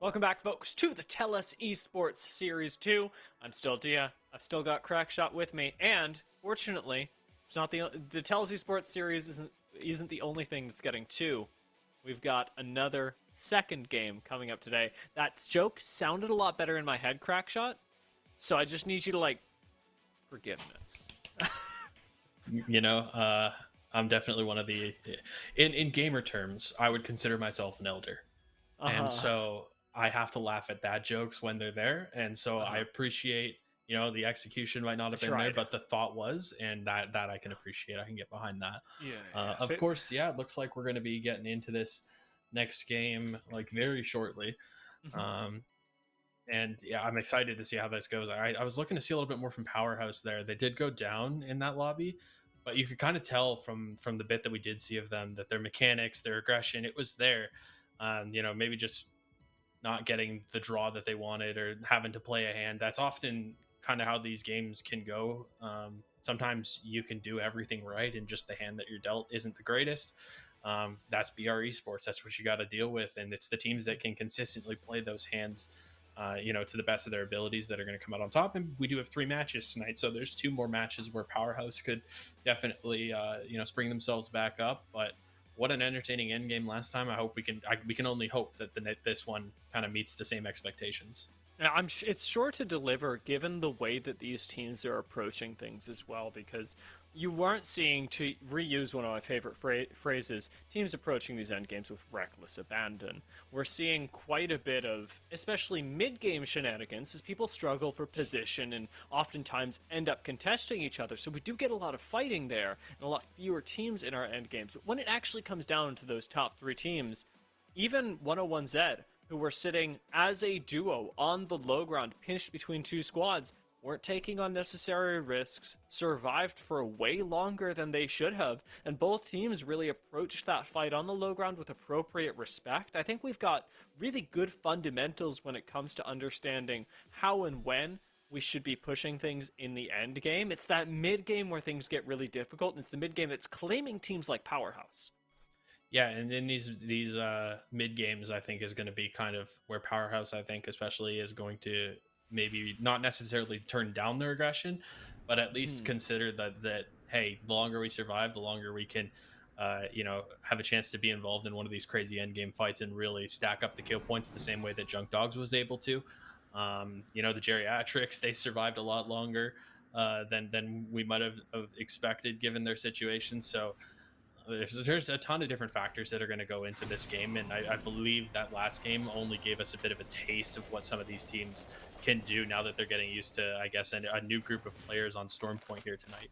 Welcome back, folks, to the TELUS Esports Series 2. I'm still Dia. I've still got Crackshot with me, and fortunately, it's not the TELUS Esports Series isn't the only thing that's getting 2. We've got another second game coming up today. That joke sounded a lot better in my head, Crackshot. So I just need you to, like, forgiveness. You know, I'm definitely one of the, in gamer terms, I would consider myself an elder. And so I have to laugh at dad jokes when they're there. And so I appreciate, you know, the execution might not have been there, but the thought was, and that I can appreciate. I can get behind that. Yeah. Of course, yeah, it looks like we're going to be getting into this next game like very shortly. Um, and yeah, I'm excited to see how this goes. I was looking to see a little bit more from Powerhouse there. They did go down in that lobby, but you could kind of tell from the bit that we did see of them that their mechanics, their aggression, it was there. You know, maybe just not getting the draw that they wanted or having to play a hand. That's often kind of how these games can go. Sometimes you can do everything right and just the hand that you're dealt isn't the greatest. That's BR Esports. That's what you got to deal with. And it's the teams that can consistently play those hands, you know, to the best of their abilities that are going to come out on top. And we do have 3 matches tonight. So there's 2 more matches where Powerhouse could definitely, you know, spring themselves back up. But what an entertaining end game last time. I hope we can only hope that this one kind of meets the same expectations. Now, it's sure to deliver given the way that these teams are approaching things as well, because you weren't seeing, to reuse one of my favorite phrases, teams approaching these endgames with reckless abandon. We're seeing quite a bit of, especially mid-game shenanigans, as people struggle for position and oftentimes end up contesting each other. So we do get a lot of fighting there and a lot fewer teams in our endgames. But when it actually comes down to those top 3 teams, even 101Z, who were sitting as a duo on the low ground, pinched between 2 squads, weren't taking unnecessary risks, survived for way longer than they should have, and both teams really approached that fight on the low ground with appropriate respect. I think we've got really good fundamentals when it comes to understanding how and when we should be pushing things in the end game. It's that mid game where things get really difficult, and it's the mid game that's claiming teams like Powerhouse. Yeah, and in these mid games, I think is going to be kind of where Powerhouse, I think, especially is going to maybe not necessarily turn down their aggression, but at least consider that hey, the longer we survive, the longer we can, you know, have a chance to be involved in one of these crazy end game fights and really stack up the kill points the same way that Junk Dogs was able to. You know, the geriatrics, they survived a lot longer than we might have expected given their situation. So there's a ton of different factors that are going to go into this game, and I believe that last game only gave us a bit of a taste of what some of these teams can do now that they're getting used to, I guess, a new group of players on Storm Point here tonight.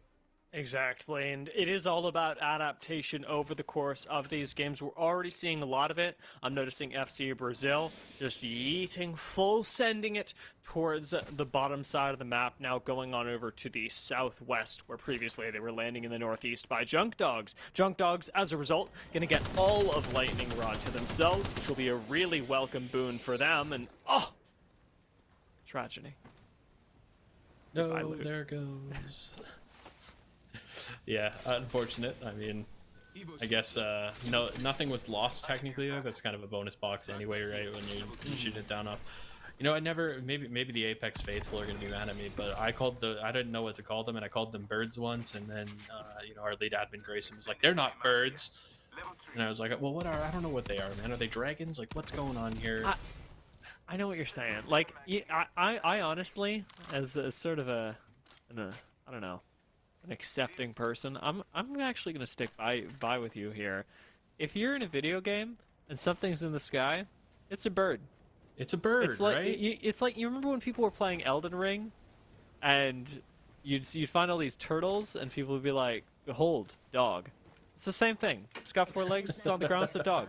Exactly, and it is all about adaptation over the course of these games. We're already seeing a lot of it. I'm noticing FC Brazil just yeeting, full sending it towards the bottom side of the map, now going on over to the southwest, where previously they were landing in the northeast by Junk Dogs. Junk Dogs, as a result, going to get all of Lightning Rod to themselves, which will be a really welcome boon for them, and tragedy. No, there it goes. Yeah, unfortunate. I mean, I guess no, nothing was lost technically. That's kind of a bonus box anyway, right? When you shoot it down off. You know, I never. Maybe the Apex faithful are gonna be mad at me, but I didn't know what to call them, and I called them birds once, and then you know, our lead admin Grayson was like, "They're not birds," and I was like, "Well, what are? I don't know what they are, man. Are they dragons? Like, what's going on here?" I know what you're saying. Like, I honestly, as sort of I don't know, an accepting person, I'm actually gonna stick by with you here. If you're in a video game and something's in the sky, it's a bird. It's a bird, It's like right? it's like, you remember when people were playing Elden Ring, and you'd find all these turtles, and people would be like, "Behold, dog." It's the same thing. It's got 4 legs. It's on the ground. It's a dog.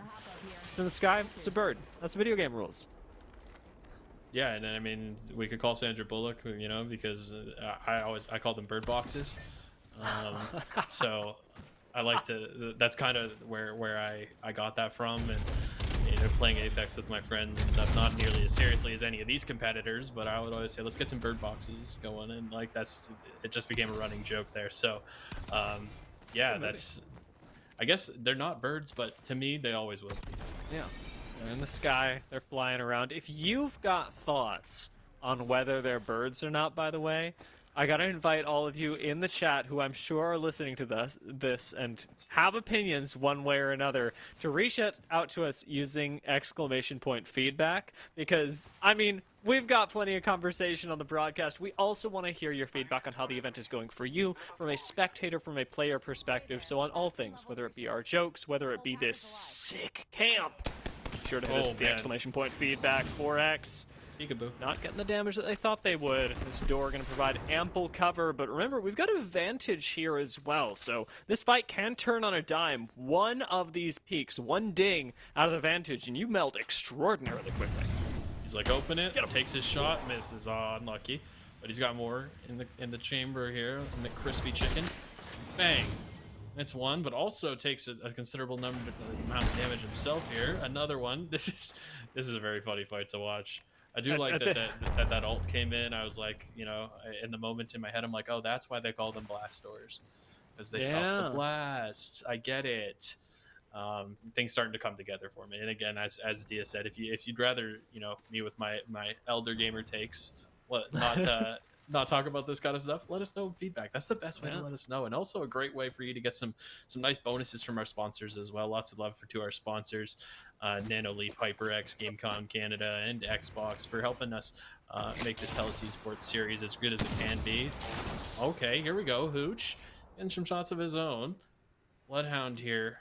It's in the sky. It's a bird. That's video game rules. Yeah, and I mean, we could call Sandra Bullock, you know, because I call them bird boxes. So I like to. That's kind of where I got that from, and you know, playing Apex with my friends and stuff, not nearly as seriously as any of these competitors, but I would always say, let's get some bird boxes going, and like it just became a running joke there. So, yeah, that's. I guess they're not birds, but to me, they always will be. Yeah. They're in the sky. They're flying around. If you've got thoughts on whether they're birds or not, by the way, I gotta invite all of you in the chat who I'm sure are listening to this and have opinions one way or another to reach it out to us using exclamation point feedback, because I mean, we've got plenty of conversation on the broadcast. We also want to hear your feedback on how the event is going for you from a spectator, from a player perspective. So on all things, whether it be our jokes, whether it be this sick camp, be sure to hit us with the exclamation point feedback. 4X. Peekaboo. Not getting the damage that they thought they would. This door going to provide ample cover, but remember, we've got advantage here as well, so this fight can turn on a dime. One of these peaks, one ding out of the vantage, and you melt extraordinarily quickly. He's like, open it, takes his shot, misses. Oh, unlucky. But he's got more in the chamber here, in the crispy chicken. Bang. It's one, but also takes a considerable amount of damage himself here. Another one. This is a very funny fight to watch. I do like that ult came in. I was like, you know, in the moment in my head, I'm like, oh, that's why they call them blast doors, because they stop the blast. I get it. Things starting to come together for me. And again, as Dia said, if you'd rather, you know, me with my elder gamer takes, not talk about this kind of stuff, let us know in feedback. That's the best way to let us know, and also a great way for you to get some nice bonuses from our sponsors as well. Lots of love to our sponsors, Nanoleaf, HyperX, Gamecom Canada, and Xbox, for helping us make this TELUS Esports Series as good as it can be. Okay, here we go. Hooch getting some shots of his own. Bloodhound here,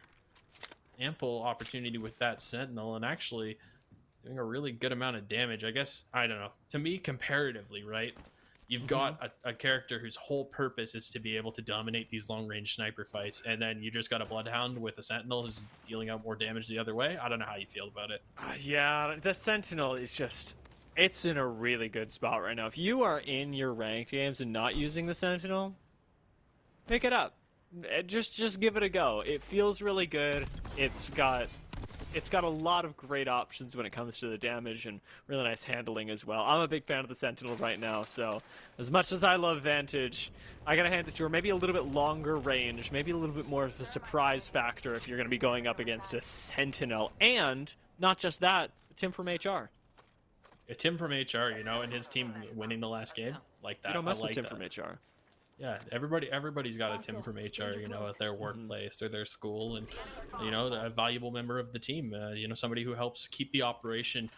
ample opportunity with that Sentinel, and actually doing a really good amount of damage. I guess, I don't know, to me, comparatively, right? You've got a character whose whole purpose is to be able to dominate these long-range sniper fights, and then you just got a Bloodhound with a Sentinel who's dealing out more damage the other way. I don't know how you feel about it. Yeah, the Sentinel is just... it's in a really good spot right now. If you are in your ranked games and not using the Sentinel, pick it up. Just give it a go. It feels really good. It's got a lot of great options when it comes to the damage, and really nice handling as well. I'm a big fan of the Sentinel right now, so as much as I love Vantage, I gotta hand it to her. Maybe a little bit longer range, maybe a little bit more of the surprise factor if you're gonna be going up against a Sentinel. And not just that, Tim from HR. Tim from HR, you know, and his team winning the last game, like that. You don't mess with Tim that. from HR. Yeah, everybody's got a Tim from HR, you know, at their workplace or their school, and, you know, a valuable member of the team, you know, somebody who helps keep the operation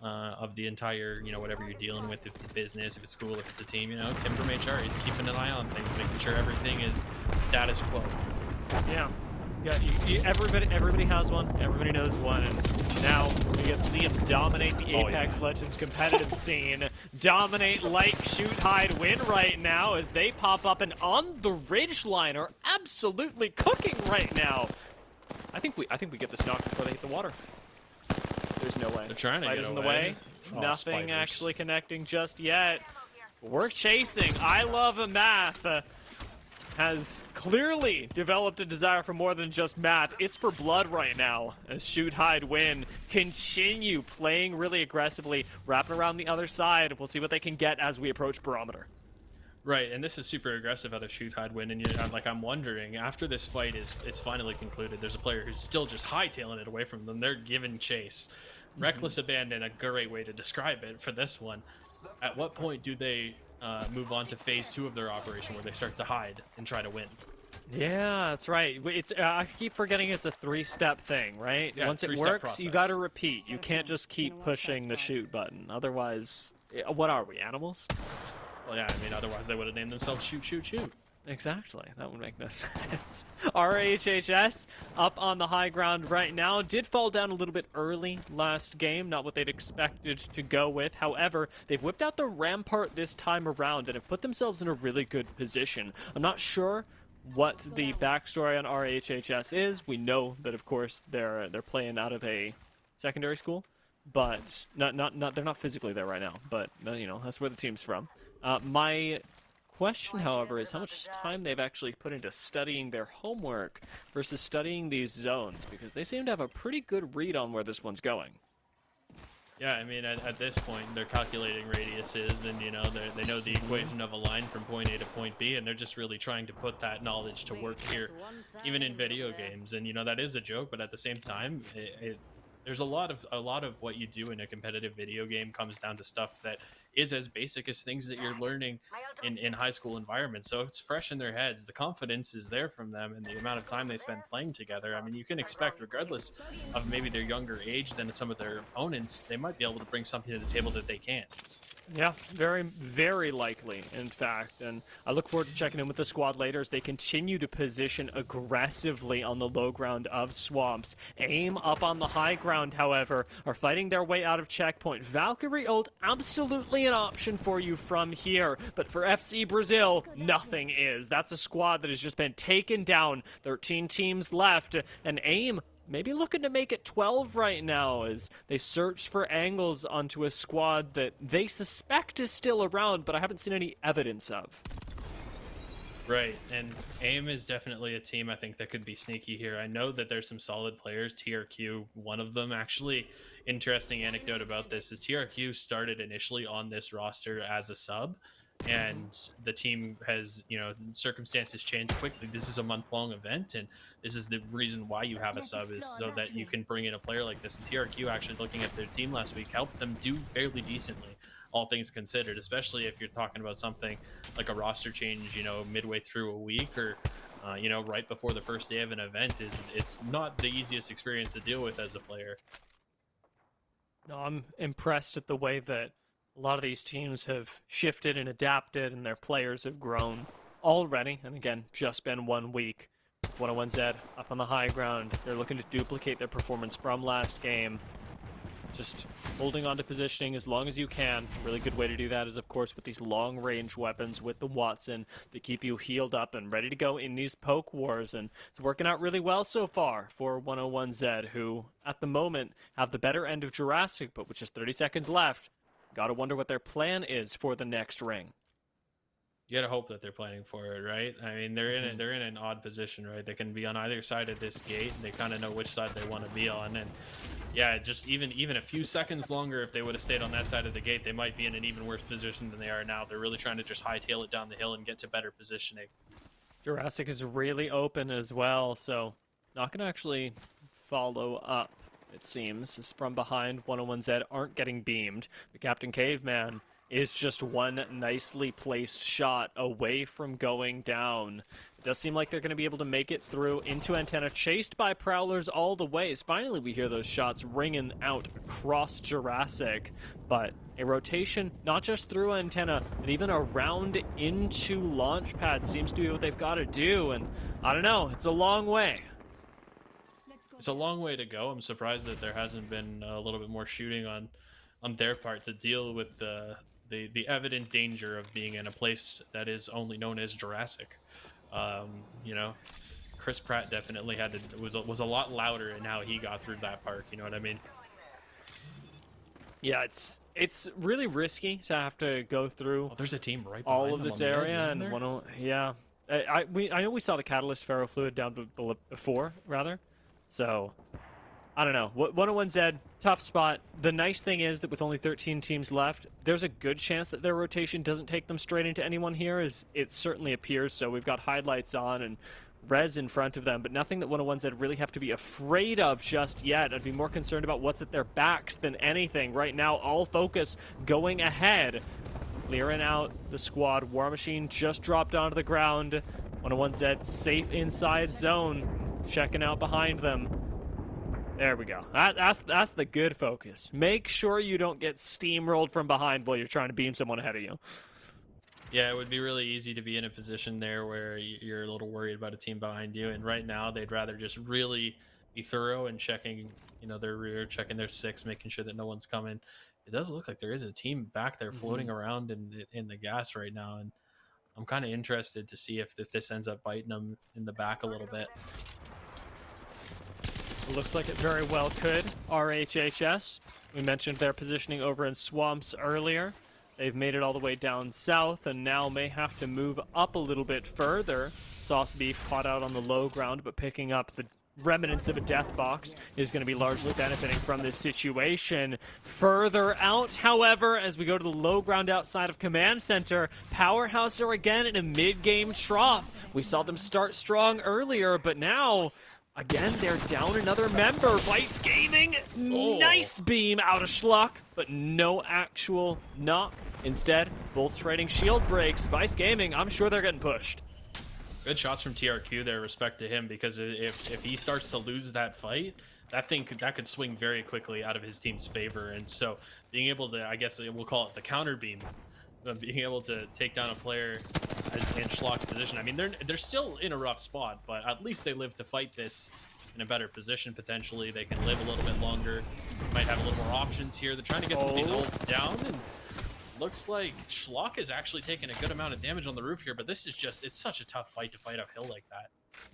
of the entire, you know, whatever you're dealing with, if it's a business, if it's school, if it's a team, you know, Tim from HR, he's keeping an eye on things, making sure everything is status quo. Yeah. Yeah, everybody has one. Everybody knows one. And now we get to see him dominate the Apex Legends competitive scene. Dominate, like, shoot, hide, win right now as they pop up and on the ridgeline are absolutely cooking right now. I think we get this knock before they hit the water. There's no way. They're trying to get in away. the way. Nothing spiders. actually connecting just yet. We're chasing. I love a math. Has clearly developed a desire for more than just math. It's for blood right now, as Shoot, Hide, Win continue playing really aggressively, wrapping around the other side. We'll see what they can get as we approach Barometer. Right, and this is super aggressive out of Shoot, Hide, Win, and I'm wondering, after this fight is finally concluded, there's a player who's still just hightailing it away from them. They're giving chase. Reckless abandon, a great way to describe it for this one. At what point do they move on to phase 2 of their operation, where they start to hide and try to win? Yeah, that's right. It's I keep forgetting it's a 3-step thing, right? Yeah, once it works, process. you got to repeat. You can't just keep pushing the shoot button. Otherwise, what are we, animals? Well, yeah, I mean, otherwise they would have named themselves Shoot, Shoot, Shoot. Exactly. That would make no sense. RHHS up on the high ground right now. Did fall down a little bit early last game. Not what they'd expected to go with. However, they've whipped out the Rampart this time around and have put themselves in a really good position. I'm not sure what the backstory on RHHS is. We know that, of course, they're playing out of a secondary school, but they're not physically there right now. But you know, that's where the team's from. My question, however, is how much time they've actually put into studying their homework versus studying these zones, because they seem to have a pretty good read on where this one's going. Yeah, I mean, at this point, they're calculating radiuses, and, you know, they know the equation of a line from point A to point B, and they're just really trying to put that knowledge to work here, even in video games. And, you know, that is a joke, but at the same time, There's a lot of what you do in a competitive video game comes down to stuff that is as basic as things that you're learning in high school environments. So if it's fresh in their heads, the confidence is there from them, and the amount of time they spend playing together. I mean, you can expect, regardless of maybe their younger age than some of their opponents, they might be able to bring something to the table that they can't. Yeah, very, very likely, in fact. And I look forward to checking in with the squad later as they continue to position aggressively on the low ground of Swamps. Aim up on the high ground, however, are fighting their way out of checkpoint. Valkyrie ult, absolutely an option for you from here. But for FC Brazil, nothing is. That's a squad that has just been taken down. 13 teams left. And Aim maybe looking to make it 12 right now as they search for angles onto a squad that they suspect is still around, but I haven't seen any evidence of. Right, and AIM is definitely a team I think that could be sneaky here. I know that there's some solid players, TRQ, one of them. Actually, interesting anecdote about this is TRQ started initially on this roster as a sub, and the team has, circumstances change quickly. This is a month-long event, and this is the reason why you have a sub, is so that you can bring in a player like this. And TRQ, actually looking at their team last week, helped them do fairly decently, all things considered, especially if you're talking about something like a roster change, midway through a week, or right before the first day of an event. It's not the easiest experience to deal with as a player. No, I'm impressed at the way that a lot of these teams have shifted and adapted, and their players have grown already. And again, just been 1 week. 101Z up on the high ground. They're looking to duplicate their performance from last game. Just holding on to positioning as long as you can. A really good way to do that is, of course, with these long-range weapons with the Watson that keep you healed up and ready to go in these poke wars. And it's working out really well so far for 101Z, who, at the moment, have the better end of Jurassic, but with just 30 seconds left, gotta wonder what their plan is for the next ring. You gotta hope that they're planning for it, right? I mean, they're in an odd position, right? They can be on either side of this gate, and they kind of know which side they want to be on. And yeah, just even a few seconds longer, if they would have stayed on that side of the gate, they might be in an even worse position than they are now. They're really trying to just hightail it down the hill and get to better positioning. Jurassic is really open as well, so not gonna actually follow up. It seems, is from behind. 101Z aren't getting beamed. The Captain Caveman is just one nicely placed shot away from going down. It does seem like they're going to be able to make it through into Antenna, chased by Prowlers all the way. Finally, we hear those shots ringing out across Jurassic, but a rotation not just through Antenna, but even around into Launchpad seems to be what they've got to do, and I don't know, it's a long way. It's a long way to go. I'm surprised that there hasn't been a little bit more shooting on their part to deal with the evident danger of being in a place that is only known as Jurassic. Chris Pratt definitely was a lot louder in how he got through that park. You know what I mean? Yeah, it's really risky to have to go through. Oh, there's a team right all behind of them this on the area, edge, isn't and there? yeah. I know we saw the Catalyst ferrofluid down before, rather. So, I don't know. 101Z, tough spot. The nice thing is that with only 13 teams left, there's a good chance that their rotation doesn't take them straight into anyone here, as it certainly appears. So we've got highlights on and Rez in front of them, but nothing that 101Z really have to be afraid of just yet. I'd be more concerned about what's at their backs than anything. Right now, all focus going ahead. Clearing out the squad. War Machine just dropped onto the ground. 101Z safe inside zone. Checking out behind them. There we go. That's the good focus. Make sure you don't get steamrolled from behind while you're trying to beam someone ahead of you. Yeah, it would be really easy to be in a position there where you're a little worried about a team behind you. And right now, they'd rather just really be thorough and checking, their rear, checking their six, making sure that no one's coming. It does look like there is a team back there floating around in the gas right now, and I'm kind of interested to see if this ends up biting them in the back a little bit. It looks like it very well could. RHHS, we mentioned their positioning over in Swamps earlier. They've made it all the way down south and now may have to move up a little bit further. Sauce Beef caught out on the low ground, but picking up the remnants of a death box is going to be largely benefiting from this situation. Further out, however, as we go to the low ground outside of Command Center, Powerhouse are again in a mid-game trough. We saw them start strong earlier, but now Again, they're down another member. Vice Gaming, Oh. nice beam out of Schluck, but no actual knock. Instead, both trading shield breaks. Vice Gaming, I'm sure they're getting pushed. Good shots from TRQ there, respect to him, because if he starts to lose that fight, that could swing very quickly out of his team's favor. And so being able to, I guess we'll call it the counter beam, being able to take down a player in Schlock's position. I mean, they're still in a rough spot, but at least they live to fight this in a better position potentially. They can live a little bit longer, might have a little more options here. They're trying to get some of these ults down, and looks like Schlock is actually taking a good amount of damage on the roof here, but this is just, it's such a tough fight to fight uphill like that.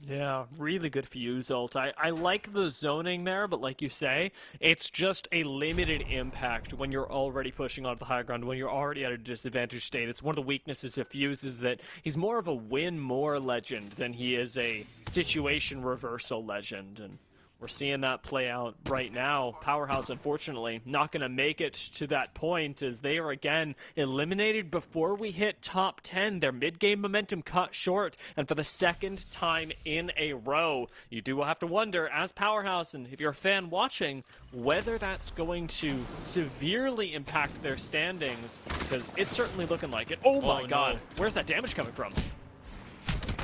Yeah, really good fuse ult. I like the zoning there, but like you say, it's just a limited impact when you're already pushing onto the high ground, when you're already at a disadvantaged state. It's one of the weaknesses of Fuse is that he's more of a win more legend than he is a situation reversal legend, and we're seeing that play out right now. Powerhouse, unfortunately, not going to make it to that point as they are again eliminated before we hit top 10. Their mid-game momentum cut short, and for the second time in a row, you do have to wonder, as Powerhouse, and if you're a fan watching, whether that's going to severely impact their standings, because it's certainly looking like it. Oh my god, no. Where's that damage coming from?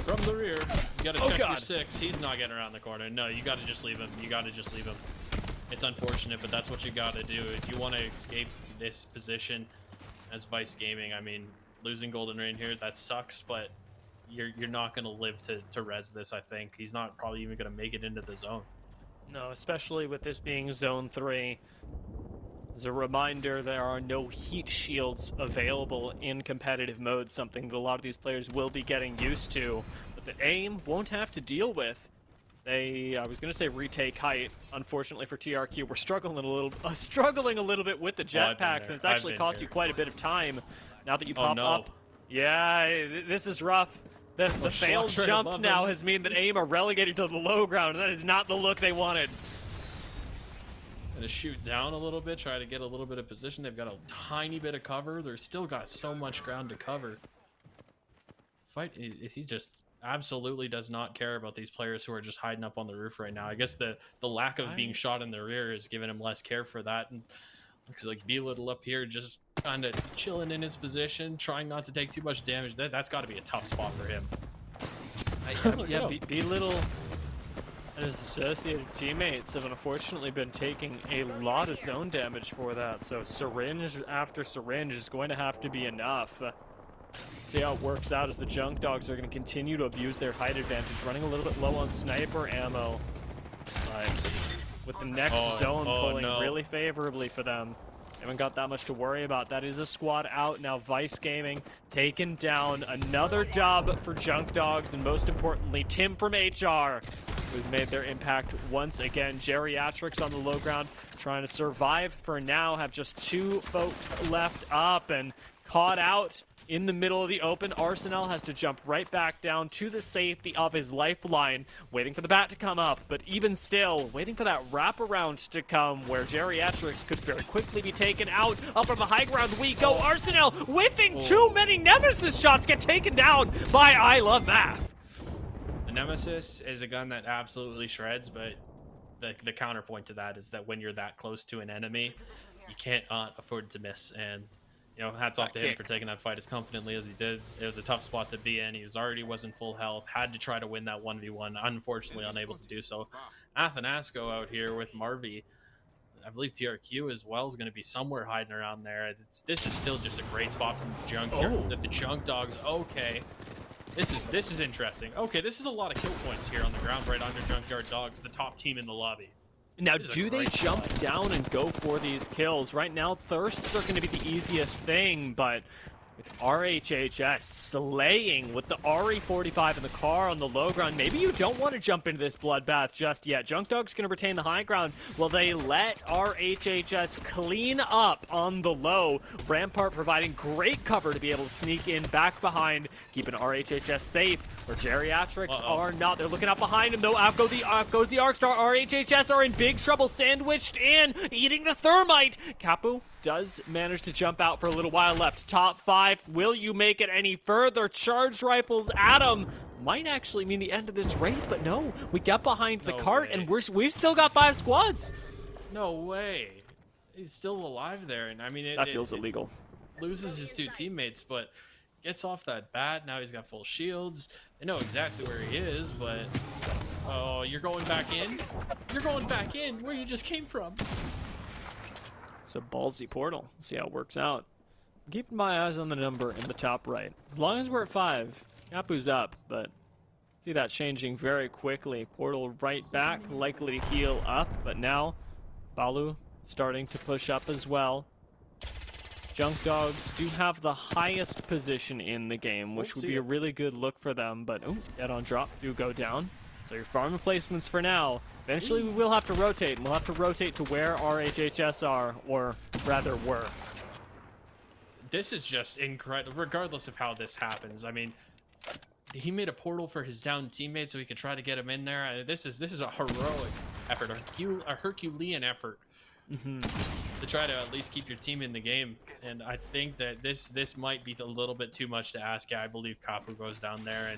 From the rear, you gotta check your God. 6. He's not getting around the corner. No, you gotta just leave him. You gotta just leave him. It's unfortunate, but that's what you gotta do if you want to escape this position as Vice Gaming. I mean, losing Golden Rain here, that sucks, but you're not gonna live to res this. I think he's not probably even gonna make it into the zone. No, especially with this being Zone 3. As a reminder, there are no heat shields available in competitive mode, something that a lot of these players will be getting used to, but that AIM won't have to deal with. They, I was going to say retake height. Unfortunately for TRQ, we're struggling a little bit with the jetpacks, and it's actually cost you quite a bit of time now that you pop up. Yeah, this is rough. The failed jump now has meant that AIM are relegated to the low ground, and that is not the look they wanted. Gonna shoot down a little bit, try to get a little bit of position. They've got a tiny bit of cover. They're still got so much ground to cover. Fight, he just absolutely does not care about these players who are just hiding up on the roof right now. I guess the lack of being shot in the rear has given him less care for that. And looks like B-Little up here just kind of chilling in his position, trying not to take too much damage. That's got to be a tough spot for him. Yeah, B-Little and his associated teammates have unfortunately been taking a lot of zone damage for that, so syringe after syringe is going to have to be enough. See how it works out as the Junk Dogs are going to continue to abuse their height advantage, running a little bit low on sniper ammo. But with the next zone pulling really favorably for them, haven't got that much to worry about. That is a squad out now. Vice Gaming taken down. Another dub for Junk Dogs, and most importantly, Tim from HR, who's made their impact once again. Geriatrics on the low ground, trying to survive for now. Have just 2 folks left up and caught out in the middle of the open. Arsenal has to jump right back down to the safety of his lifeline, waiting for the bat to come up, but even still, waiting for that wraparound to come where Geriatrics could very quickly be taken out. Up on the high ground we go. Arsenal whiffing too many Nemesis shots, get taken down by I Love Math. The Nemesis is a gun that absolutely shreds, but the counterpoint to that is that when you're that close to an enemy, you can't afford to miss. And you know, hats off to him for taking that fight as confidently as he did. It was a tough spot to be in. He wasn't full health, had to try to win that 1v1, unfortunately unable to do so. Athanasco out here with Marvy. I believe TRQ as well is going to be somewhere hiding around there. This is still just a great spot from the Junk here. The Junk Dogs, okay. This is interesting. Okay, this is a lot of kill points here on the ground right under Junkyard Dogs, the top team in the lobby. Now, do they jump down and go for these kills? Right now, thirsts are going to be the easiest thing, but with RHHS slaying with the RE45 in the car on the low ground, maybe you don't want to jump into this bloodbath just yet. Junk Dog's going to retain the high ground. Will they let RHHS clean up on the low? Rampart providing great cover to be able to sneak in back behind, keeping RHHS safe. where geriatrics Uh-oh. are not. They're looking out behind him, though. Out goes the Arcstar. RHHS are in big trouble, sandwiched in, eating the thermite. Capu does manage to jump out for a little while left. Top 5, will you make it any further? Charged rifles at him. Might actually mean the end of this race, but no. We get behind the No cart, way. and we've still got 5 squads. No way. He's still alive there, and I mean, That feels illegal. Loses his 2 teammates, but gets off that bat. Now he's got full shields. They know exactly where he is, but oh, you're going back in? You're going back in where you just came from. It's a ballsy portal. See how it works out. Keeping my eyes on the number in the top right. As long as we're at 5, Capu's up, but see that changing very quickly. Portal right back, likely to heal up, but now Balu starting to push up as well. Junk Dogs do have the highest position in the game, which would be a really good look for them, but dead on drop do go down. So your farm replacements for now. Eventually we will have to rotate, and we'll have to rotate to where our HHS are, or rather were. This is just incredible, regardless of how this happens. I mean, he made a portal for his down teammate so he could try to get him in there. This is a heroic effort, a Herculean effort. To try to at least keep your team in the game, and I think that this might be a little bit too much to ask. Yeah, I believe Capu goes down there,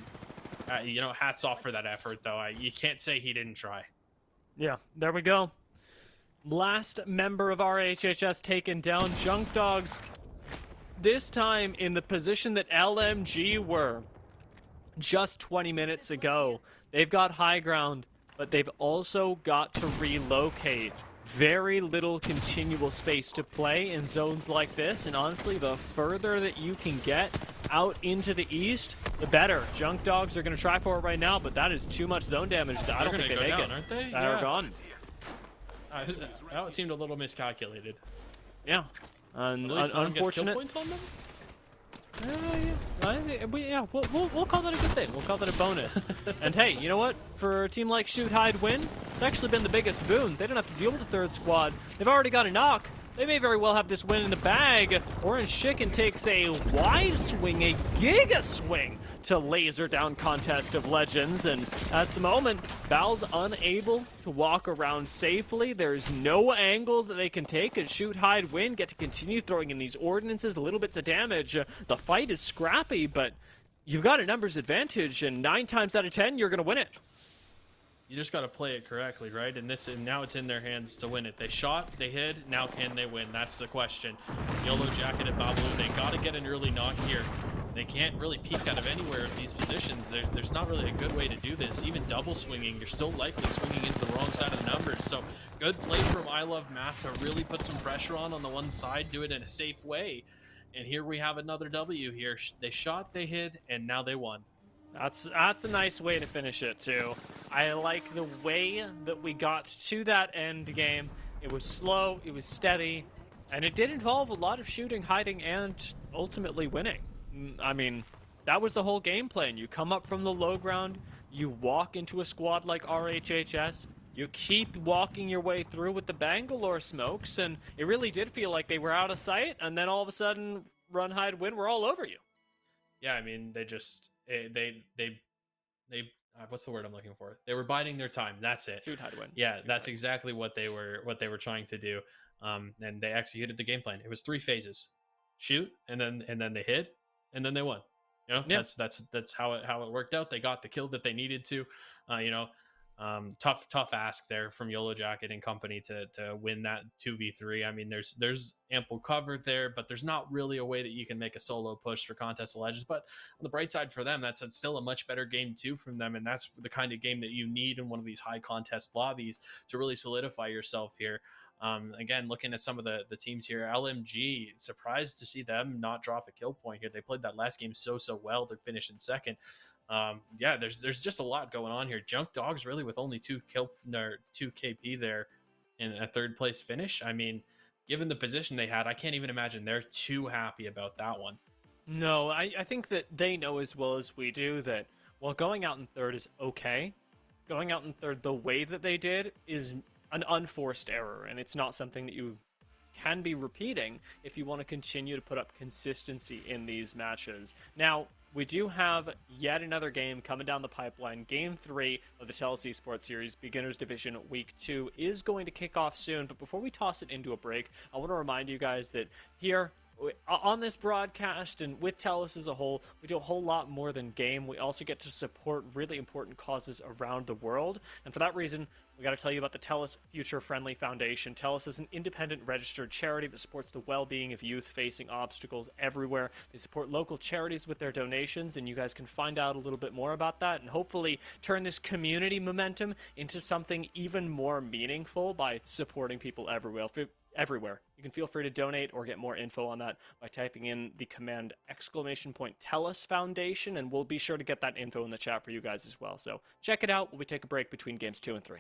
and you know, hats off for that effort, though. You can't say he didn't try. Yeah, there we go. Last member of our HHS taken down. Junk Dogs, this time in the position that LMG were just 20 minutes ago. They've got high ground, but they've also got to relocate. Very little continual space to play in zones like this, and honestly, the further that you can get out into the east, the better. Junk Dogs are going to try for it right now, but that is too much zone damage. I don't think they make it. Aren't they? They're gone. That seemed a little miscalculated. Yeah. Unfortunate. Kill points on them? We'll call that a good thing. We'll call that a bonus. And hey, you know what? For a team like Shoot, Hide, Win, it's actually been the biggest boon. They don't have to deal with the third squad. They've already got a knock. They may very well have this win in the bag. Orange Chicken takes a wide swing, a giga swing to laser down Contest of Legends. And at the moment, Val's unable to walk around safely. There's no angles that they can take, and Shoot, Hide, Win get to continue throwing in these ordinances, little bits of damage. The fight is scrappy, but you've got a numbers advantage, and 9 times out of 10, you're going to win it. You just got to play it correctly, right? And now it's in their hands to win it. They shot, they hid, now can they win? That's the question. Yellow Jacket and Babu, they got to get an early knock here. They can't really peek out of anywhere of these positions. There's not really a good way to do this. Even double swinging, you're still likely swinging into the wrong side of the numbers. So good play from I Love Math to really put some pressure on the one side, do it in a safe way. And here we have another W here. They shot, they hid, and now they won. That's a nice way to finish it, too. I like the way that we got to that end game. It was slow, it was steady, and it did involve a lot of shooting, hiding, and ultimately winning. I mean, that was the whole game plan. You come up from the low ground, you walk into a squad like RHHS, you keep walking your way through with the Bangalore smokes, and it really did feel like they were out of sight, and then all of a sudden, run, hide, win, we're all over you. Yeah, I mean, they just... They what's the word I'm looking for? They were biding their time. That's it. Shoot, hide, win. Yeah, that's exactly what they were trying to do. And they executed the game plan. It was 3 phases: shoot, and then they hid, and then they won. You know, yeah. That's how it worked out. They got the kill that they needed to. Tough ask there from Yolo Jacket and company to win that 2v3. I mean, there's ample cover there, but there's not really a way that you can make a solo push for Contest of Legends. But on the bright side for them, that's still a much better game too from them, and that's the kind of game that you need in one of these high contest lobbies to really solidify yourself here. Again, looking at some of the teams here, LMG, surprised to see them not drop a kill point here. They played that last game so well to finish in second. There's just a lot going on here. Junk Dogs really with only 2 KP there in a 3rd place finish. I mean, given the position they had, I can't even imagine they're too happy about that one. No, I think that they know as well as we do that while going out in 3rd is okay, going out in 3rd the way that they did is an unforced error, and it's not something that you can be repeating if you want to continue to put up consistency in these matches. Now, we do have yet another game coming down the pipeline. Game 3 of the TELUS Esports Series, Beginners Division Week 2, is going to kick off soon. But before we toss it into a break, I want to remind you guys that here on this broadcast and with TELUS as a whole, we do a whole lot more than game. We also get to support really important causes around the world. And for that reason, we got to tell you about the TELUS Future Friendly Foundation. TELUS is an independent registered charity that supports the well-being of youth facing obstacles everywhere. They support local charities with their donations, and you guys can find out a little bit more about that and hopefully turn this community momentum into something even more meaningful by supporting people everywhere. You can feel free to donate or get more info on that by typing in the command !TELUS Foundation, and we'll be sure to get that info in the chat for you guys as well. So check it out while we take a break between games 2 and 3.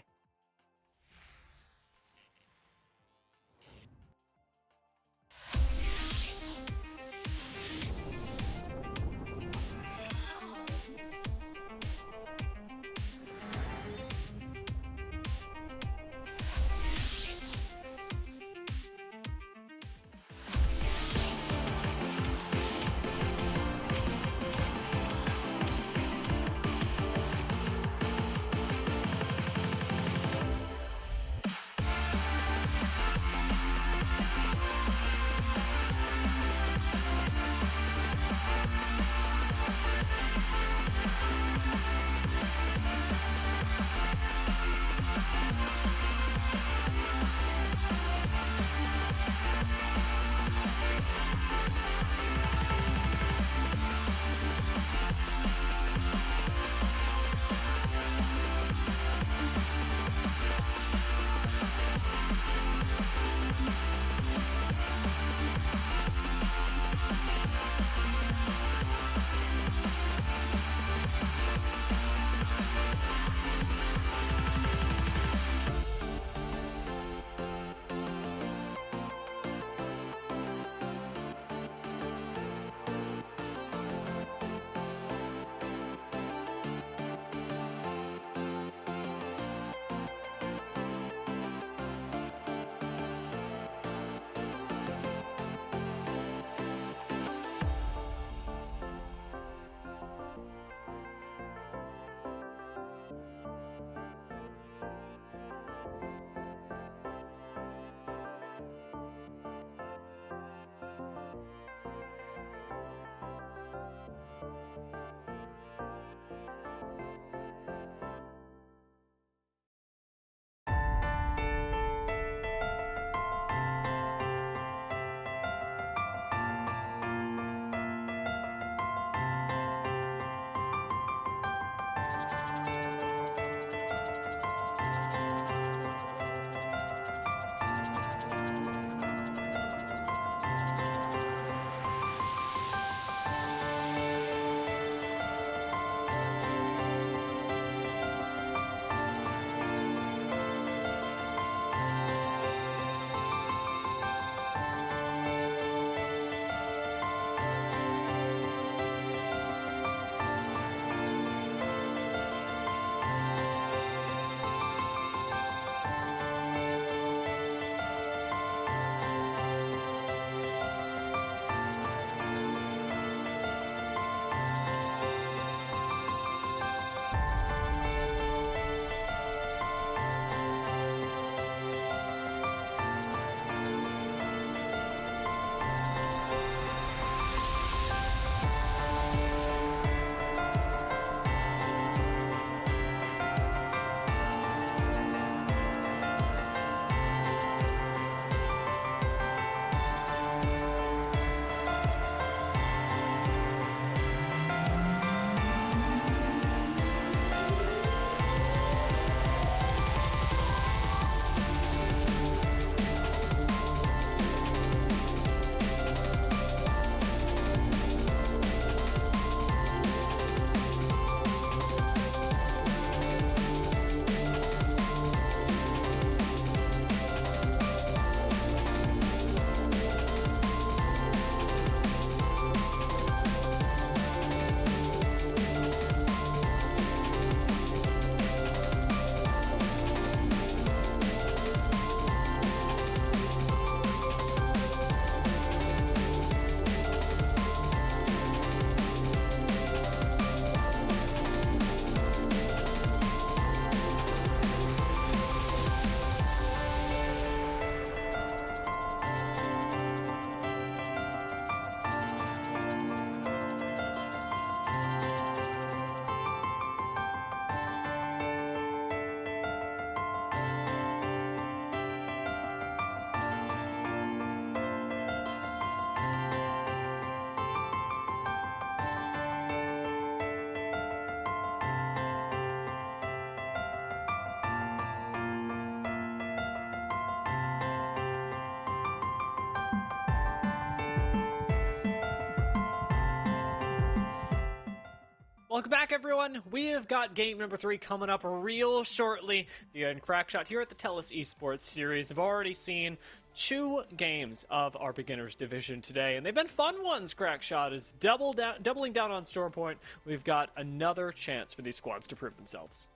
Welcome back, everyone. We have got game number 3 coming up real shortly. The Crackshot here at the TELUS Esports Series have already seen 2 games of our beginners division today, and they've been fun ones. Crackshot is doubling down on Stormpoint. We've got another chance for these squads to prove themselves.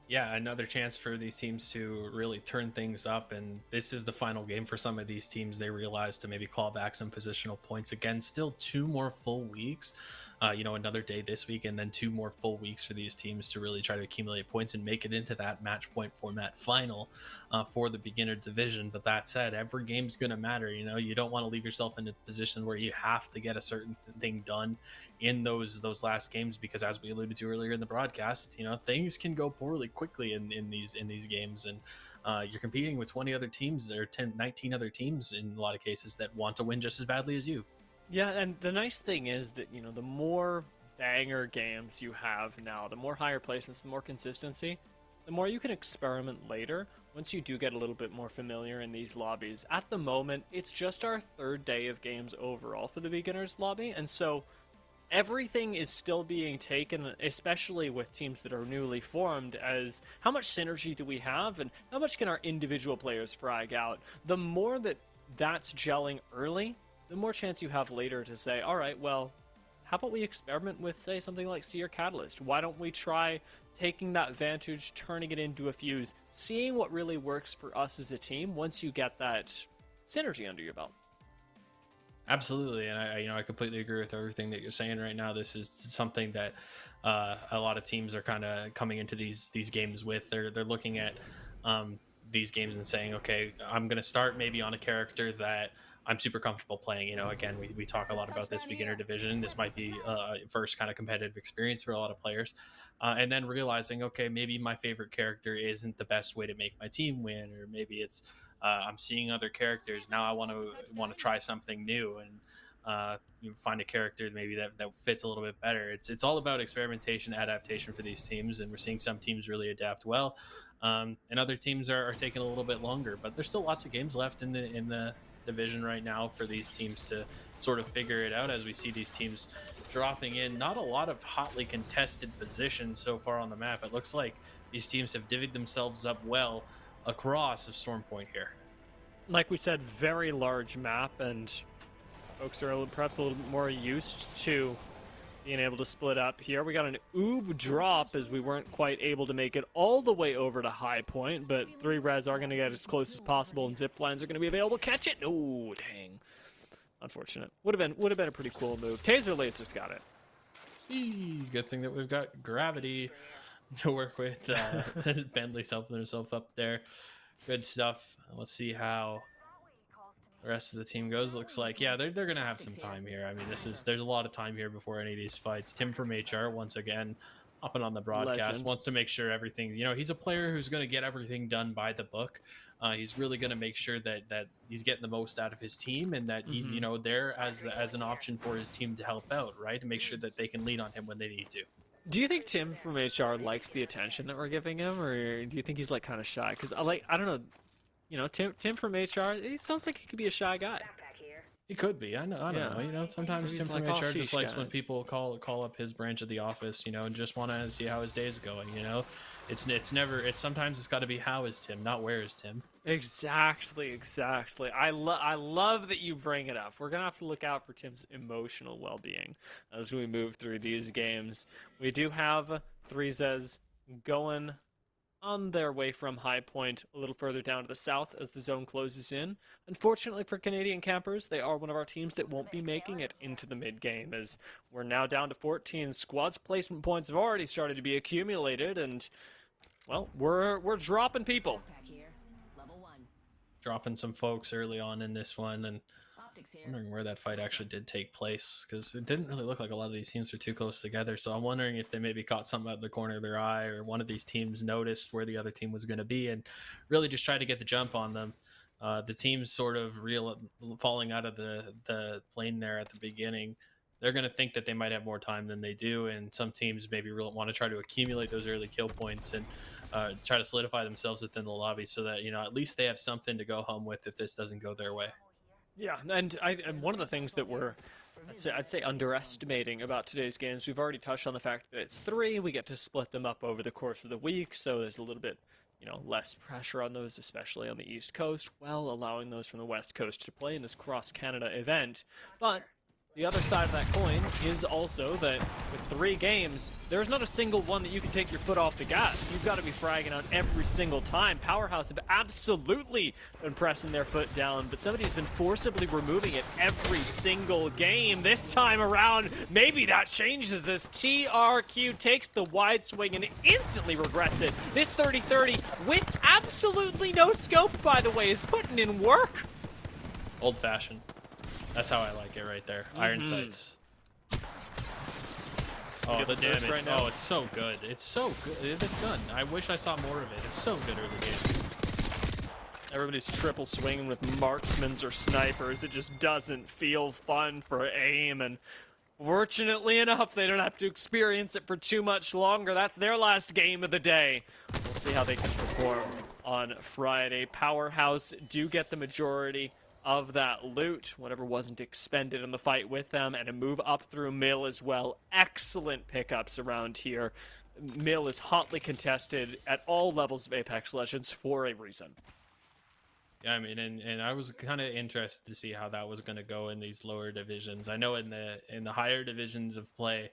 Yeah, another chance for these teams to really turn things up, and this is the final game for some of these teams. They realize to maybe claw back some positional points. Again, still 2 more full weeks, another day this week, and then 2 more full weeks for these teams to really try to accumulate points and make it into that match point format final for the beginner division. But that said, every game's going to matter. You don't want to leave yourself in a position where you have to get a certain thing done in those last games, because as we alluded to earlier in the broadcast, things can go poorly quickly in these games, and you're competing with 20 other teams. There are 19 other teams in a lot of cases that want to win just as badly as you. Yeah, and the nice thing is that, the more banger games you have now, the more higher placements, the more consistency, the more you can experiment later once you do get a little bit more familiar in these lobbies. At the moment, it's just our 3rd day of games overall for the beginners lobby, and so everything is still being taken, especially with teams that are newly formed, as how much synergy do we have and how much can our individual players frag out. The more that's gelling early, the more chance you have later to say, all right, well, how about we experiment with, say, something like Seer Catalyst? Why don't we try taking that Vantage, turning it into a Fuse, seeing what really works for us as a team once you get that synergy under your belt? Absolutely, and I completely agree with everything that you're saying right now. This is something that a lot of teams are kind of coming into these games with. They're looking at these games and saying, okay, I'm going to start maybe on a character that I'm super comfortable playing. Again, we talk a lot about this beginner division. This might be first kind of competitive experience for a lot of players, and then realizing, okay, maybe my favorite character isn't the best way to make my team win, or maybe it's I'm seeing other characters now. I want to try something new, and you find a character maybe that fits a little bit better. It's all about experimentation, adaptation for these teams, and we're seeing some teams really adapt well, and other teams are taking a little bit longer. But there's still lots of games left in the division right now for these teams to sort of figure it out, as we see these teams dropping in. Not a lot of hotly contested positions so far on the map. It looks like these teams have divvied themselves up well across the Storm Point here. Like we said, very large map, and folks are perhaps a little bit more used to being able to split up here. We got an oob drop as we weren't quite able to make it all the way over to High Point, but 3 res are going to get as close as possible, and zip lines are going to be available. Catch it! Oh, dang. Unfortunate. Would have been a pretty cool move. Taser Laser's got it. Good thing that we've got gravity to work with. Bentley's helping himself up there. Good stuff. Let's see how the rest of the team goes. Looks like, yeah, they're going to have some time here. I mean, there's a lot of time here before any of these fights. Tim from HR, once again, hopping on the broadcast, Legend. wants to make sure everything, he's a player who's going to get everything done by the book. He's really going to make sure that he's getting the most out of his team, and that he's, there as an option for his team to help out, right? To make sure that they can lean on him when they need to. Do you think Tim from HR likes the attention that we're giving him, or do you think he's like kind of shy? Because I don't know. Tim from HR, he sounds like he could be a shy guy. He could be. I don't know. Sometimes Tim from HR just likes when guys. people call up his branch of the office, and just want to see how his day is going. Sometimes it's got to be how is Tim, not where is Tim. Exactly. I love that you bring it up. We're gonna have to look out for Tim's emotional well-being as we move through these games. We do have 3Zs going on their way from High Point a little further down to the south as the zone closes in. Unfortunately for Canadian campers, they are one of our teams that won't be making it into the mid-game, as we're now down to 14. Squads placement points have already started to be accumulated, and, well, we're dropping people. Dropping some folks early on in this one, and wondering where that fight actually did take place, because it didn't really look like a lot of these teams were too close together. So I'm wondering if they maybe caught something out of the corner of their eye, or one of these teams noticed where the other team was going to be and really just tried to get the jump on them. The teams sort of falling out of the plane there at the beginning, they're going to think that they might have more time than they do, and some teams maybe want to try to accumulate those early kill points and try to solidify themselves within the lobby, so that at least they have something to go home with if this doesn't go their way. Yeah, and one of the things that we're I'd say underestimating about today's games, we've already touched on the fact that it's three. We get to split them up over the course of the week, so there's a little bit, less pressure on those, especially on the East Coast, while allowing those from the West Coast to play in this cross Canada event. But the other side of that coin is also that with 3 games, there's not a single one that you can take your foot off the gas. You've got to be fragging on every single time. Powerhouse have absolutely been pressing their foot down, but somebody's been forcibly removing it every single game. This time around, maybe that changes as TRQ takes the wide swing and instantly regrets it. This 30-30 with absolutely no scope, by the way, is putting in work. Old-fashioned. That's how I like it right there. Iron sights. Oh, the damage. Right now. Oh, it's so good. It's so good. This gun. I wish I saw more of it. It's so good early game. Everybody's triple swinging with marksmans or snipers. It just doesn't feel fun for aim, and fortunately enough, they don't have to experience it for too much longer. That's their last game of the day. We'll see how they can perform on Friday. Powerhouse do get the majority of that loot, whatever wasn't expended in the fight with them, and a move up through mill as well. Excellent pickups around here. Mill is hotly contested at all levels of Apex Legends for a reason. Yeah, I mean, and I was kind of interested to see how that was going to go in these lower divisions. I know in the higher divisions of play,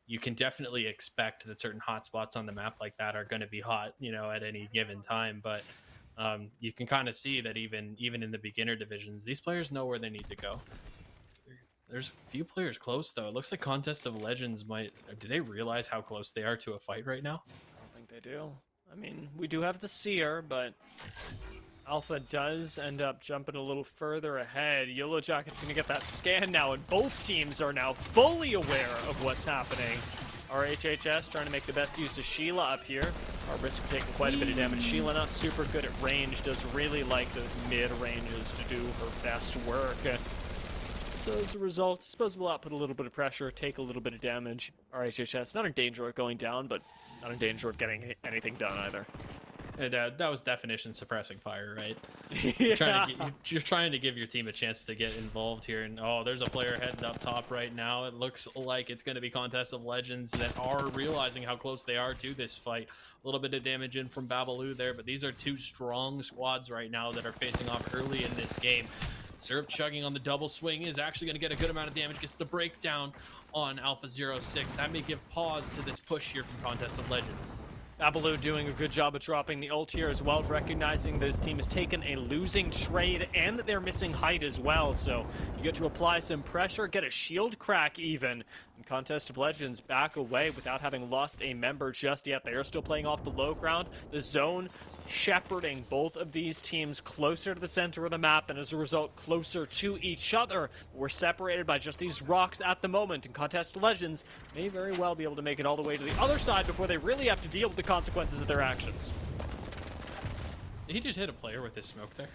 you can definitely expect that certain hotspots on the map like that are going to be hot, at any given time, but you can kind of see that even in the beginner divisions, these players know where they need to go. There's a few players close, though. It looks like Contest of Legends might... Do they realize how close they are to a fight right now? I don't think they do. I mean, we do have the Seer, but Alpha does end up jumping a little further ahead. Yellow Jacket's going to get that scan now, and both teams are now fully aware of what's happening. Our HHS trying to make the best use of Sheila up here. Our risk of taking quite a bit of damage. Sheila not super good at range, does really like those mid-ranges to do her best work. So as a result, disposable output a little bit of pressure, take a little bit of damage. Our HHS not in danger of going down, but not in danger of getting anything done either. And that was definition suppressing fire, right? Yeah. You're trying to give your team a chance to get involved here, and there's a player heading up top right now. It looks like it's going to be Contest of Legends that are realizing how close they are to this fight. A little bit of damage in from Babalu there, but these are 2 strong squads right now that are facing off early in this game. Syrup chugging on the double swing is actually going to get a good amount of damage. Gets the breakdown on Alpha 06. That may give pause to this push here from Contest of Legends. Babalu doing a good job of dropping the ult here as well, recognizing that his team has taken a losing trade and that they're missing height as well. So you get to apply some pressure, get a shield crack even. And Contest of Legends back away without having lost a member just yet. They are still playing off the low ground. The zone shepherding both of these teams closer to the center of the map, and as a result closer to each other. We're separated by just these rocks at the moment, and Contest of Legends may very well be able to make it all the way to the other side before they really have to deal with the consequences of their actions. He just hit a player with his smoke there.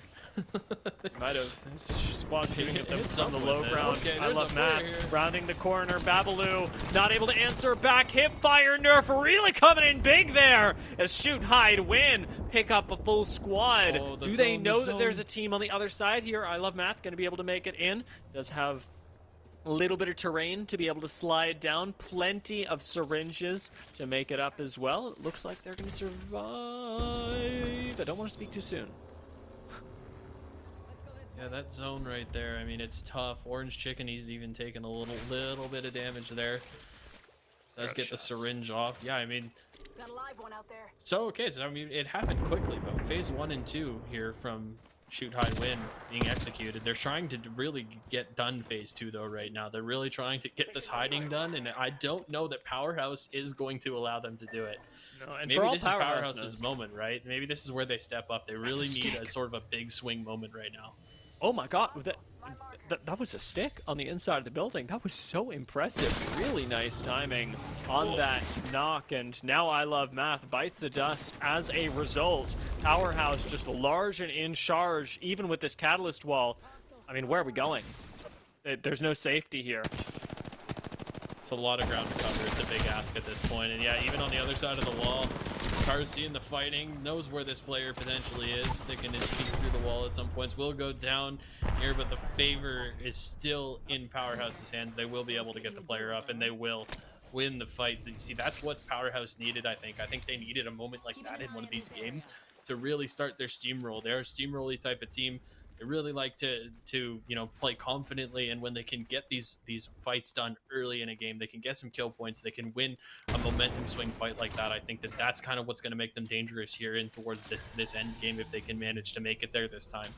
Might have. Squad shooting at them on the low ground. Okay, I love Matt. Rounding the corner. Babalu not able to answer back. Hip fire nerf really coming in big there. As Shoot Hide win. Pick up a full squad. Do they know that there's a team on the other side here? I love Matt. Going to be able to make it in. Does have a little bit of terrain to be able to slide down. Plenty of syringes to make it up as well. It looks like they're going to survive. I don't want to speak too soon. Yeah, that zone right there, I mean, it's tough. Orange Chicken, he's even taking a little bit of damage there. Does get the syringe off. Yeah, I mean... Got a live one out there. So, okay, so I mean, it happened quickly, but phase 1 and 2 here from Shoot High Win being executed. They're trying to really get done phase 2, though, right now. They're really trying to get this hiding done, and I don't know that Powerhouse is going to allow them to do it. No, and maybe for all this is Powerhouse's moment, right? Maybe this is where they step up. They really need a sort of a big swing moment right now. Oh my god, that was a stick on the inside of the building. That was so impressive. Really nice timing on that knock, and now I Love Math bites the dust as a result. Powerhouse just large and in charge, even with this catalyst wall. I mean, where are we going? There's no safety here. It's a lot of ground to cover. It's a big ask at this point, and yeah, even on the other side of the wall, Car's seeing the fighting, knows where this player potentially is, sticking his feet through the wall at some points. Will go down here, but the favor is still in Powerhouse's hands. They will be able to get the player up, and they will win the fight. You see, that's what Powerhouse needed, I think. I think they needed a moment like that in one of these games to really start their steamroll. They're a steamroll-y type of team. They really like to play confidently, and when they can get these fights done early in a game, they can get some kill points, they can win a momentum swing fight like that. I think that that's kind of what's going to make them dangerous here in towards this end game if they can manage to make it there this time.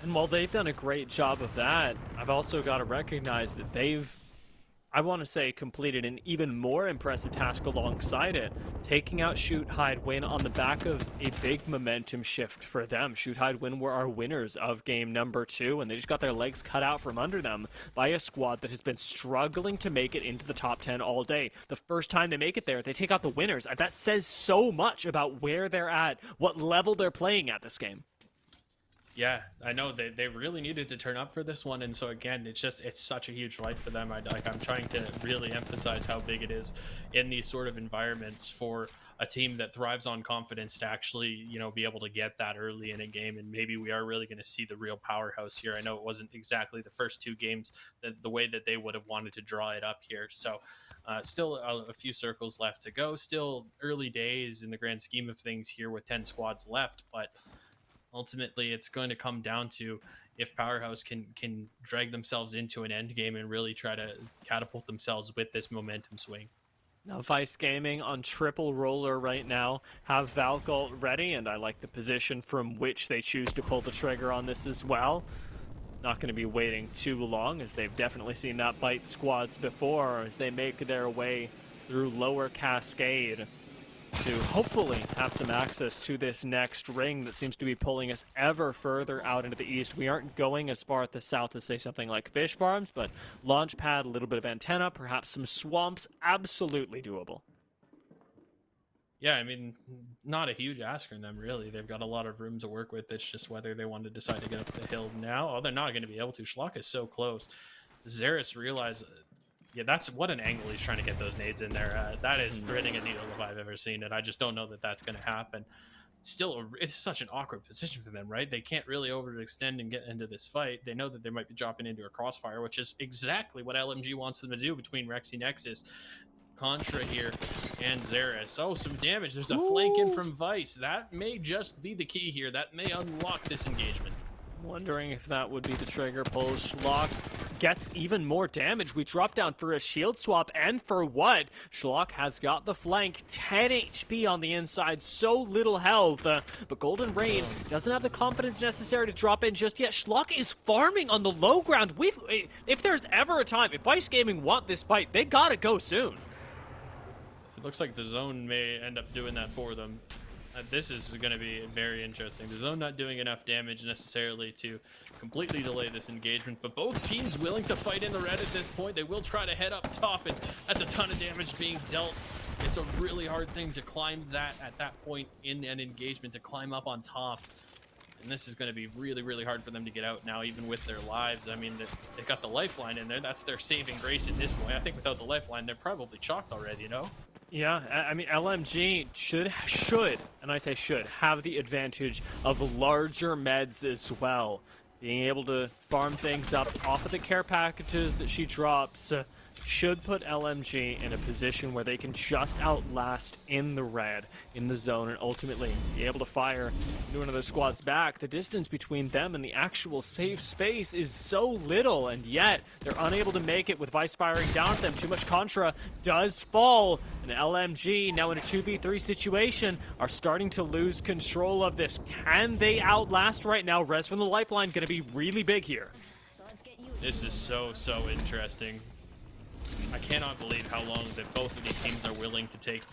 And while they've done a great job of that, I've also got to recognize that they've, I want to say, completed an even more impressive task alongside it, taking out Shoot, Hide, Win on the back of a big momentum shift for them. Shoot, Hide, Win were our winners of game number 2, and they just got their legs cut out from under them by a squad that has been struggling to make it into the top 10 all day. The first time they make it there, they take out the winners. That says so much about where they're at, what level they're playing at this game. Yeah, I know they really needed to turn up for this one, and so again, it's such a huge fight for them. I'm trying to really emphasize how big it is in these sort of environments for a team that thrives on confidence to actually be able to get that early in a game, and maybe we are really going to see the real Powerhouse here. I know it wasn't exactly the first 2 games the way that they would have wanted to draw it up here, so still a few circles left to go. Still early days in the grand scheme of things here with 10 squads left, but ultimately, it's going to come down to if Powerhouse can drag themselves into an end game and really try to catapult themselves with this momentum swing. Now, Vice Gaming on triple roller right now have Valkalt ready, and I like the position from which they choose to pull the trigger on this as well. Not going to be waiting too long, as they've definitely seen that bite squads before as they make their way through Lower Cascade to hopefully have some access to this next ring that seems to be pulling us ever further out into the east. We aren't going as far at the south as, say, something like Fish Farms, but launch pad, a little bit of antenna, perhaps some swamps, absolutely doable. Yeah, I mean, not a huge ask from them, really. They've got a lot of room to work with. It's just whether they want to decide to get up the hill now. Oh, they're not going to be able to. Schlock is so close. Xeris realized... Yeah, that's what an angle he's trying to get those nades in there. That is threading a needle if I've ever seen it. I just don't know that that's going to happen. Still, it's such an awkward position for them, right? They can't really overextend and get into this fight. They know that they might be dropping into a crossfire, which is exactly what LMG wants them to do between Rexy Nexus, Contra here, and Xeris. Oh, some damage. There's a flank in from Vice. That may just be the key here. That may unlock this engagement. Wondering if that would be the trigger pull. Schlock gets even more damage. We drop down for a shield swap, and for what? Schlock has got the flank, 10 HP on the inside, so little health. But Golden Rain doesn't have the confidence necessary to drop in just yet. Schlock is farming on the low ground. If there's ever a time, if Vice Gaming want this fight, they gotta go soon. It looks like the zone may end up doing that for them. This is going to be very interesting. The zone not doing enough damage necessarily to completely delay this engagement, but both teams willing to fight in the red at this point. They will try to head up top, and that's a ton of damage being dealt. It's a really hard thing to climb that at that point in an engagement, to climb up on top. And this is going to be really, really hard for them to get out now, even with their lives. I mean, they've got the lifeline in there. That's their saving grace at this point. I think without the lifeline, they're probably chalked already, you know? Yeah, I mean, LMG should, and I say should, have the advantage of larger meds as well. Being able to farm things up off of the care packages that she drops should put LMG in a position where they can just outlast in the red, in the zone, and ultimately be able to fire into another squad's back. The distance between them and the actual safe space is so little, and yet they're unable to make it with Vice firing down at them. Too much Contra does fall, and LMG, now in a 2v3 situation, are starting to lose control of this. Can they outlast right now? Res from the lifeline going to be really big here. This is so interesting. I cannot believe how long that both of these teams are willing to take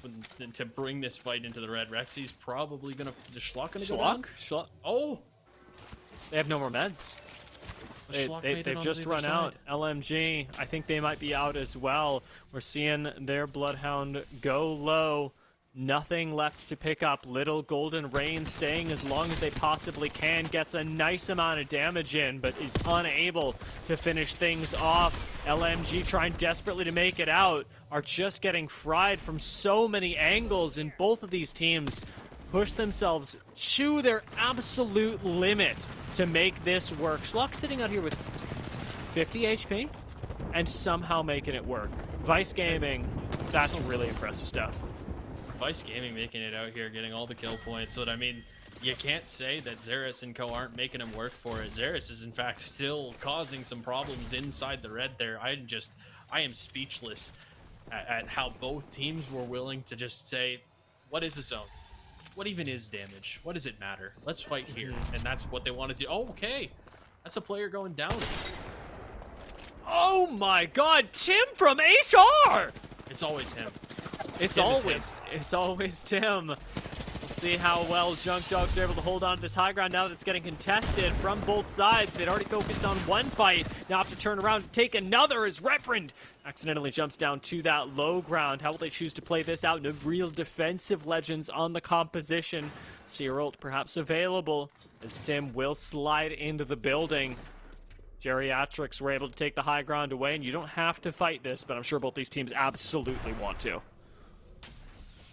to bring this fight into the red. Rexy's probably gonna... Is Schlock gonna go down? Schlock? Oh! They have no more meds. They've just run out. LMG, I think they might be out as well. We're seeing their Bloodhound go low. Nothing left to pick up. Little Golden Rain staying as long as they possibly can. Gets a nice amount of damage in, but is unable to finish things off. LMG trying desperately to make it out. Are just getting fried from so many angles, and both of these teams push themselves to their absolute limit to make this work. Schluck sitting out here with 50 HP and somehow making it work. Vice Gaming, that's really impressive stuff. Vice Gaming making it out here, getting all the kill points. But I mean, you can't say that Xeris and co aren't making him work for it. Xeris is in fact still causing some problems inside the red there. I am speechless at how both teams were willing to just say, what is a zone? What even is damage? What does it matter? Let's fight here. And that's what they want to do. Oh, okay. That's a player going down. Oh my god, Tim from HR! It's always him. It's always Tim. We'll see how well Junk Dogs are able to hold on to this high ground now that it's getting contested from both sides. They'd already focused on one fight. Now have to turn around and take another as Reverend accidentally jumps down to that low ground. How will they choose to play this out? No real defensive legends on the composition. Seer ult perhaps available as Tim will slide into the building. Geriatrics were able to take the high ground away, and you don't have to fight this, but I'm sure both these teams absolutely want to.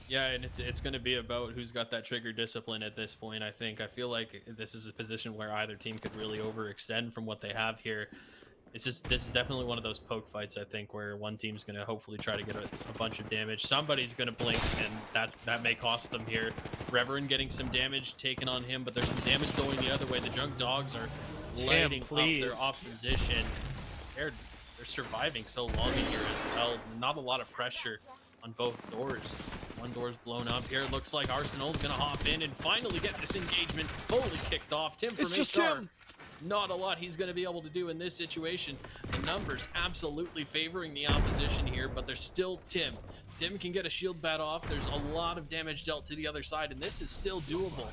Yeah, and it's going to be about who's got that trigger discipline at this point, I think. I feel like this is a position where either team could really overextend from what they have here. This is definitely one of those poke fights, I think, where one team's going to hopefully try to get a bunch of damage. Somebody's going to blink, and that may cost them here. Reverend getting some damage taken on him, but there's some damage going the other way. The Junk Dogs are lighting up their opposition. They're surviving so long in here as well. Not a lot of pressure on both doors. One door's blown up here. It looks like Arsenal's gonna hop in and finally get this engagement fully kicked off. Tim from HR, not a lot he's gonna be able to do in this situation. The numbers absolutely favoring the opposition here, but there's still Tim. Tim can get a shield bat off. There's a lot of damage dealt to the other side, and this is still doable.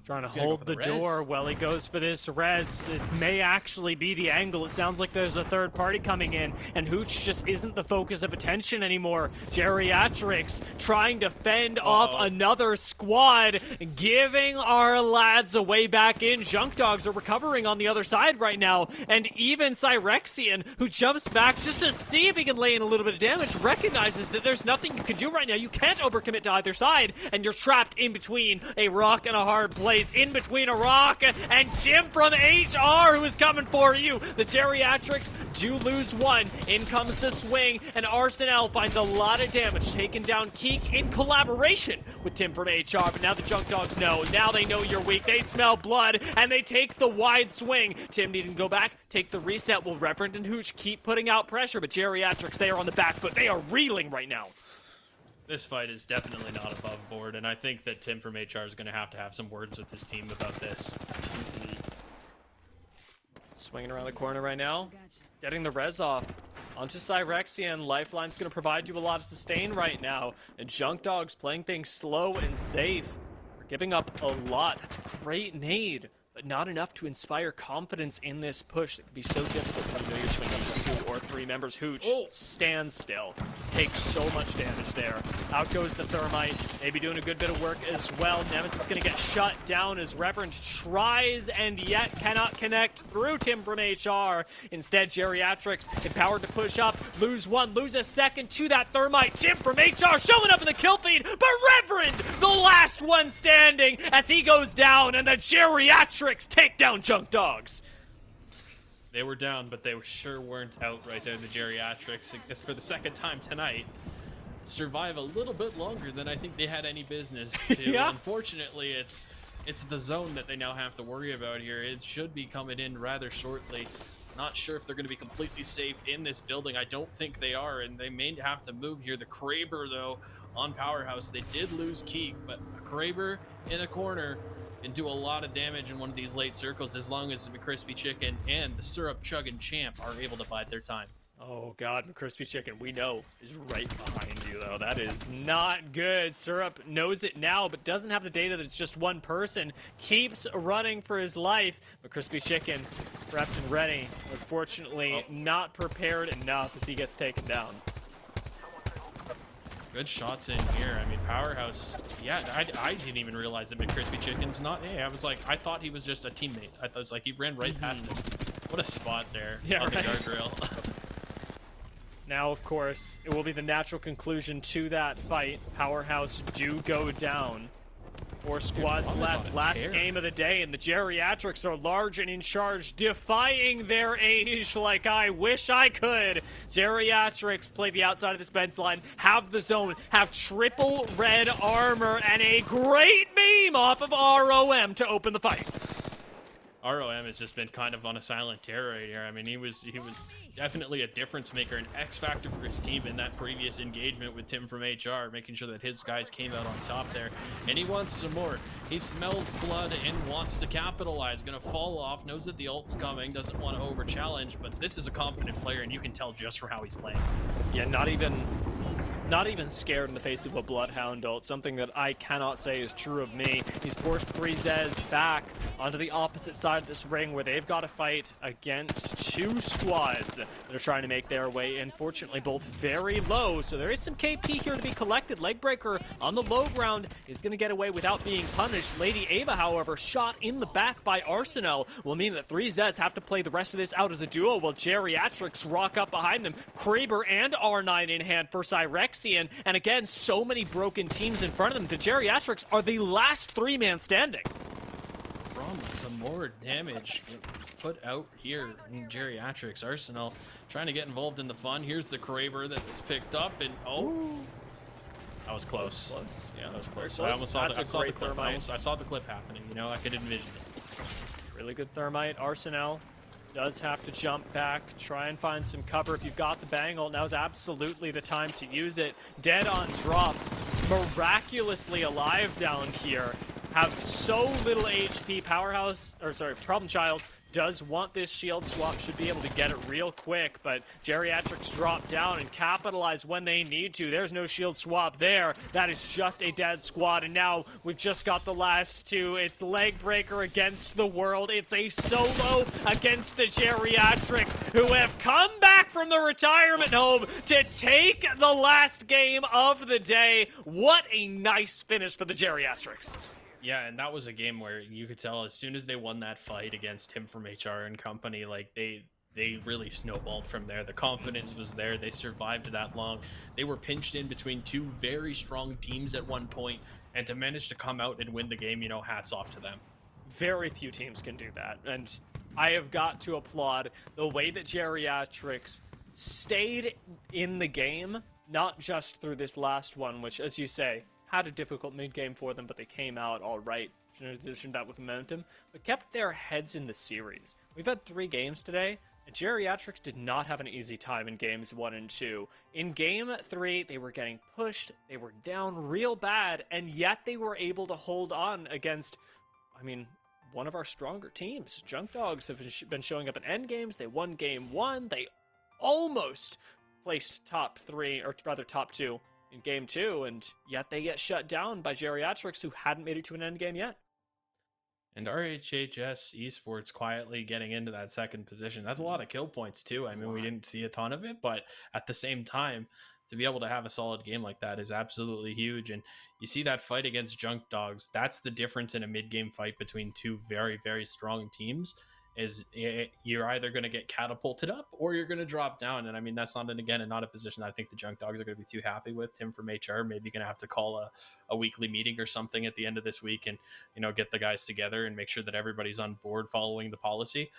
Trying to hold the door while he goes for this res. It may actually be the angle. It sounds like there's a third party coming in, and Hooch just isn't the focus of attention anymore. Geriatrics trying to fend off another squad, giving our lads a way back in. Junk Dogs are recovering on the other side right now, and even Cyrexian, who jumps back just to see if he can lay in a little bit of damage, recognizes that there's nothing you can do right now. You can't overcommit to either side, and you're trapped in between a rock and a hard place. In between a rock and Tim from HR, who is coming for you. The Geriatrics do lose one. In comes the swing, and Arsenal finds a lot of damage, taking down Keek in collaboration with Tim from HR. But now the Junk Dogs know. Now they know you're weak. They smell blood, and they take the wide swing. Tim needing to go back, take the reset. Will Reverend and Hooch keep putting out pressure? But Geriatrics, they are on the back foot. They are reeling right now. This fight is definitely not above board, and I think that Tim from HR is going to have some words with his team about this. Swinging around the corner right now, getting the res off. Onto Cyrexian. Lifeline's going to provide you a lot of sustain right now, and Junk Dogs playing things slow and safe. They're giving up a lot. That's a great nade, but not enough to inspire confidence in this push. That can be so difficult when you know you're swinging up to 2 or 3 members. Hooch stands still. Takes so much damage there. Out goes the Thermite. Maybe doing a good bit of work as well. Nemesis going to get shut down as Reverend tries and yet cannot connect through Tim from HR. Instead, Geriatrics empowered to push up. Lose one, lose a second to that Thermite. Tim from HR showing up in the kill feed, but Reverend, the last one standing as he goes down, and the Geriatrics take down Junk Dogs. They were down, but they sure weren't out right there. The Geriatrics, for the second time tonight, survive a little bit longer than I think they had any business to. Yeah. Unfortunately, it's the zone that they now have to worry about here. It should be coming in rather shortly. Not sure if they're going to be completely safe in this building. I don't think they are, and they may have to move here. The Kraber, though, on Powerhouse, they did lose Keek, but a Kraber in a corner can do a lot of damage in one of these late circles as long as the McCrispy Chicken and the Syrup Chugging Champ are able to bide their time. Oh god, McCrispy Chicken, we know, is right behind you, though. That is not good. Syrup knows it now, but doesn't have the data that it's just one person. Keeps running for his life. McCrispy Chicken, prepped and ready. Unfortunately, not prepared enough as he gets taken down. Good shots in here. I mean, Powerhouse. Yeah, I didn't even realize that McCrispy Chicken's not. Hey, I was like, I thought he was just a teammate. I thought it was like he ran right past him. What a spot there Yeah, on the right. guardrail. Now, of course, it will be the natural conclusion to that fight. Powerhouse do go down. 4 squads Dude, Ron is on left. a Last tear. game of the day, and the Geriatrics are large and in charge, defying their age like I wish I could. Geriatrics play the outside of this fence line, have the zone, have triple red armor, and a great beam off of ROM to open the fight. ROM has just been kind of on a silent tear right here. I mean, he was definitely a difference maker, an X factor for his team in that previous engagement with Tim from HR, making sure that his guys came out on top there. And he wants some more. He smells blood and wants to capitalize. Gonna fall off, knows that the ult's coming, doesn't want to over challenge, but this is a confident player, and you can tell just from how he's playing. Yeah, not even scared in the face of a Bloodhound ult, something that I cannot say is true of me. He's forced 3 Zez back onto the opposite side of this ring where they've got to fight against 2 squads that are trying to make their way in. Fortunately, both very low, so there is some KP here to be collected. Legbreaker on the low ground is going to get away without being punished. Lady Ava, however, shot in the back by Arsenal will mean that 3 Zez have to play the rest of this out as a duo while Geriatrics rock up behind them. Kraber and R9 in hand for Cyrexian. And again, so many broken teams in front of them. The Geriatrics are the last 3-man standing. From some more damage put out here in Geriatrics. Arsenal trying to get involved in the fun. Here's the Kraber that was picked up, and that was close. Yeah, that was close. I almost saw That's the, a I saw the great clip. thermite. I saw the clip happening. You know, I could envision it. Really good thermite. Arsenal does have to jump back, try and find some cover. If you've got the bang ult, now is absolutely the time to use it. Dead on drop, miraculously alive down here. Have so little HP. Problem Child does want this shield swap, should be able to get it real quick, but Geriatrics drop down and capitalize when they need to. There's no shield swap there. That is just a dead squad, and now we've just got the last 2. It's Legbreaker against the world. It's a solo against the Geriatrics, who have come back from the retirement home to take the last game of the day. What a nice finish for the Geriatrics. Yeah, and that was a game where you could tell as soon as they won that fight against him from HR and company, like they really snowballed from there. The confidence was there. They survived that long. They were pinched in between 2 very strong teams at one point, and to manage to come out and win the game, you know, hats off to them. Very few teams can do that, and I have got to applaud the way that Geriatrics stayed in the game, not just through this last one, which, as you say, had a difficult mid-game for them, but they came out all right, transitioned that with momentum, but kept their heads in the series. We've had 3 games today, and Geriatrics did not have an easy time in games 1 and 2. In game 3, they were getting pushed, they were down real bad, and yet they were able to hold on against, I mean, one of our stronger teams. Junk Dogs have been showing up in end games. They won game 1. They almost placed top 3, or rather top 2, in game 2, and yet they get shut down by Geriatrics, who hadn't made it to an end game yet. And RHHS Esports quietly getting into that second position. That's a lot of kill points too. I mean, we didn't see a ton of it, but at the same time, to be able to have a solid game like that is absolutely huge. And you see that fight against Junk Dogs. That's the difference in a mid-game fight between 2 very, very strong teams. Is you're either going to get catapulted up or you're going to drop down. And I mean, that's not a position that I think the Junk Dogs are going to be too happy with. Tim from HR maybe going to have to call a weekly meeting or something at the end of this week and, you know, get the guys together and make sure that everybody's on board following the policy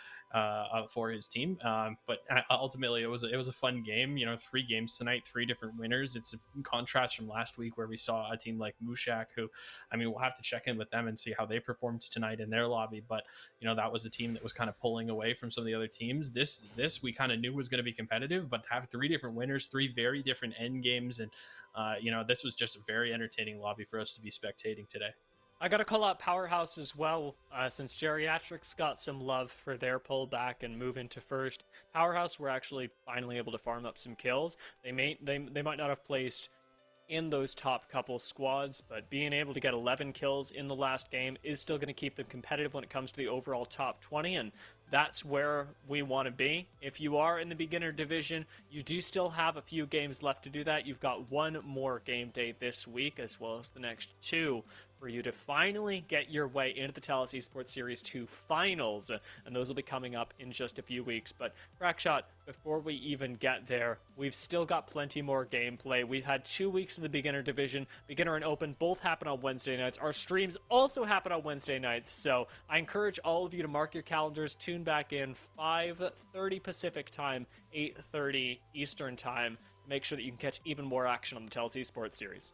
for his team. But ultimately it was a fun game. You know, 3 games tonight, 3 different winners. It's a contrast from last week where we saw a team like Mushak, who, I mean, we'll have to check in with them and see how they performed tonight in their lobby. But, you know, that was a team that was kind of pulling away from some of the other teams. This we kind of knew was going to be competitive, but to have 3 different winners, 3 very different end games, and you know, this was just a very entertaining lobby for us to be spectating today. I gotta call out Powerhouse as well, since Geriatrics got some love for their pullback and move into first. Powerhouse were actually finally able to farm up some kills. They might not have placed in those top couple squads, but being able to get 11 kills in the last game is still going to keep them competitive when it comes to the overall top 20, and that's where we want to be. If you are in the beginner division, you do still have a few games left to do that. You've got one more game day this week, as well as the next two, for you to finally get your way into the TELUS Esports Series 2 finals, and those will be coming up in just a few weeks. But Crackshot, before we even get there, we've still got plenty more gameplay. We've had 2 weeks in the beginner division. Beginner and open both happen on Wednesday nights. Our streams also happen on Wednesday nights, so I encourage all of you to mark your calendars, tune back in 5:30 Pacific time, 8:30 Eastern time, to make sure that you can catch even more action on the TELUS Esports Series.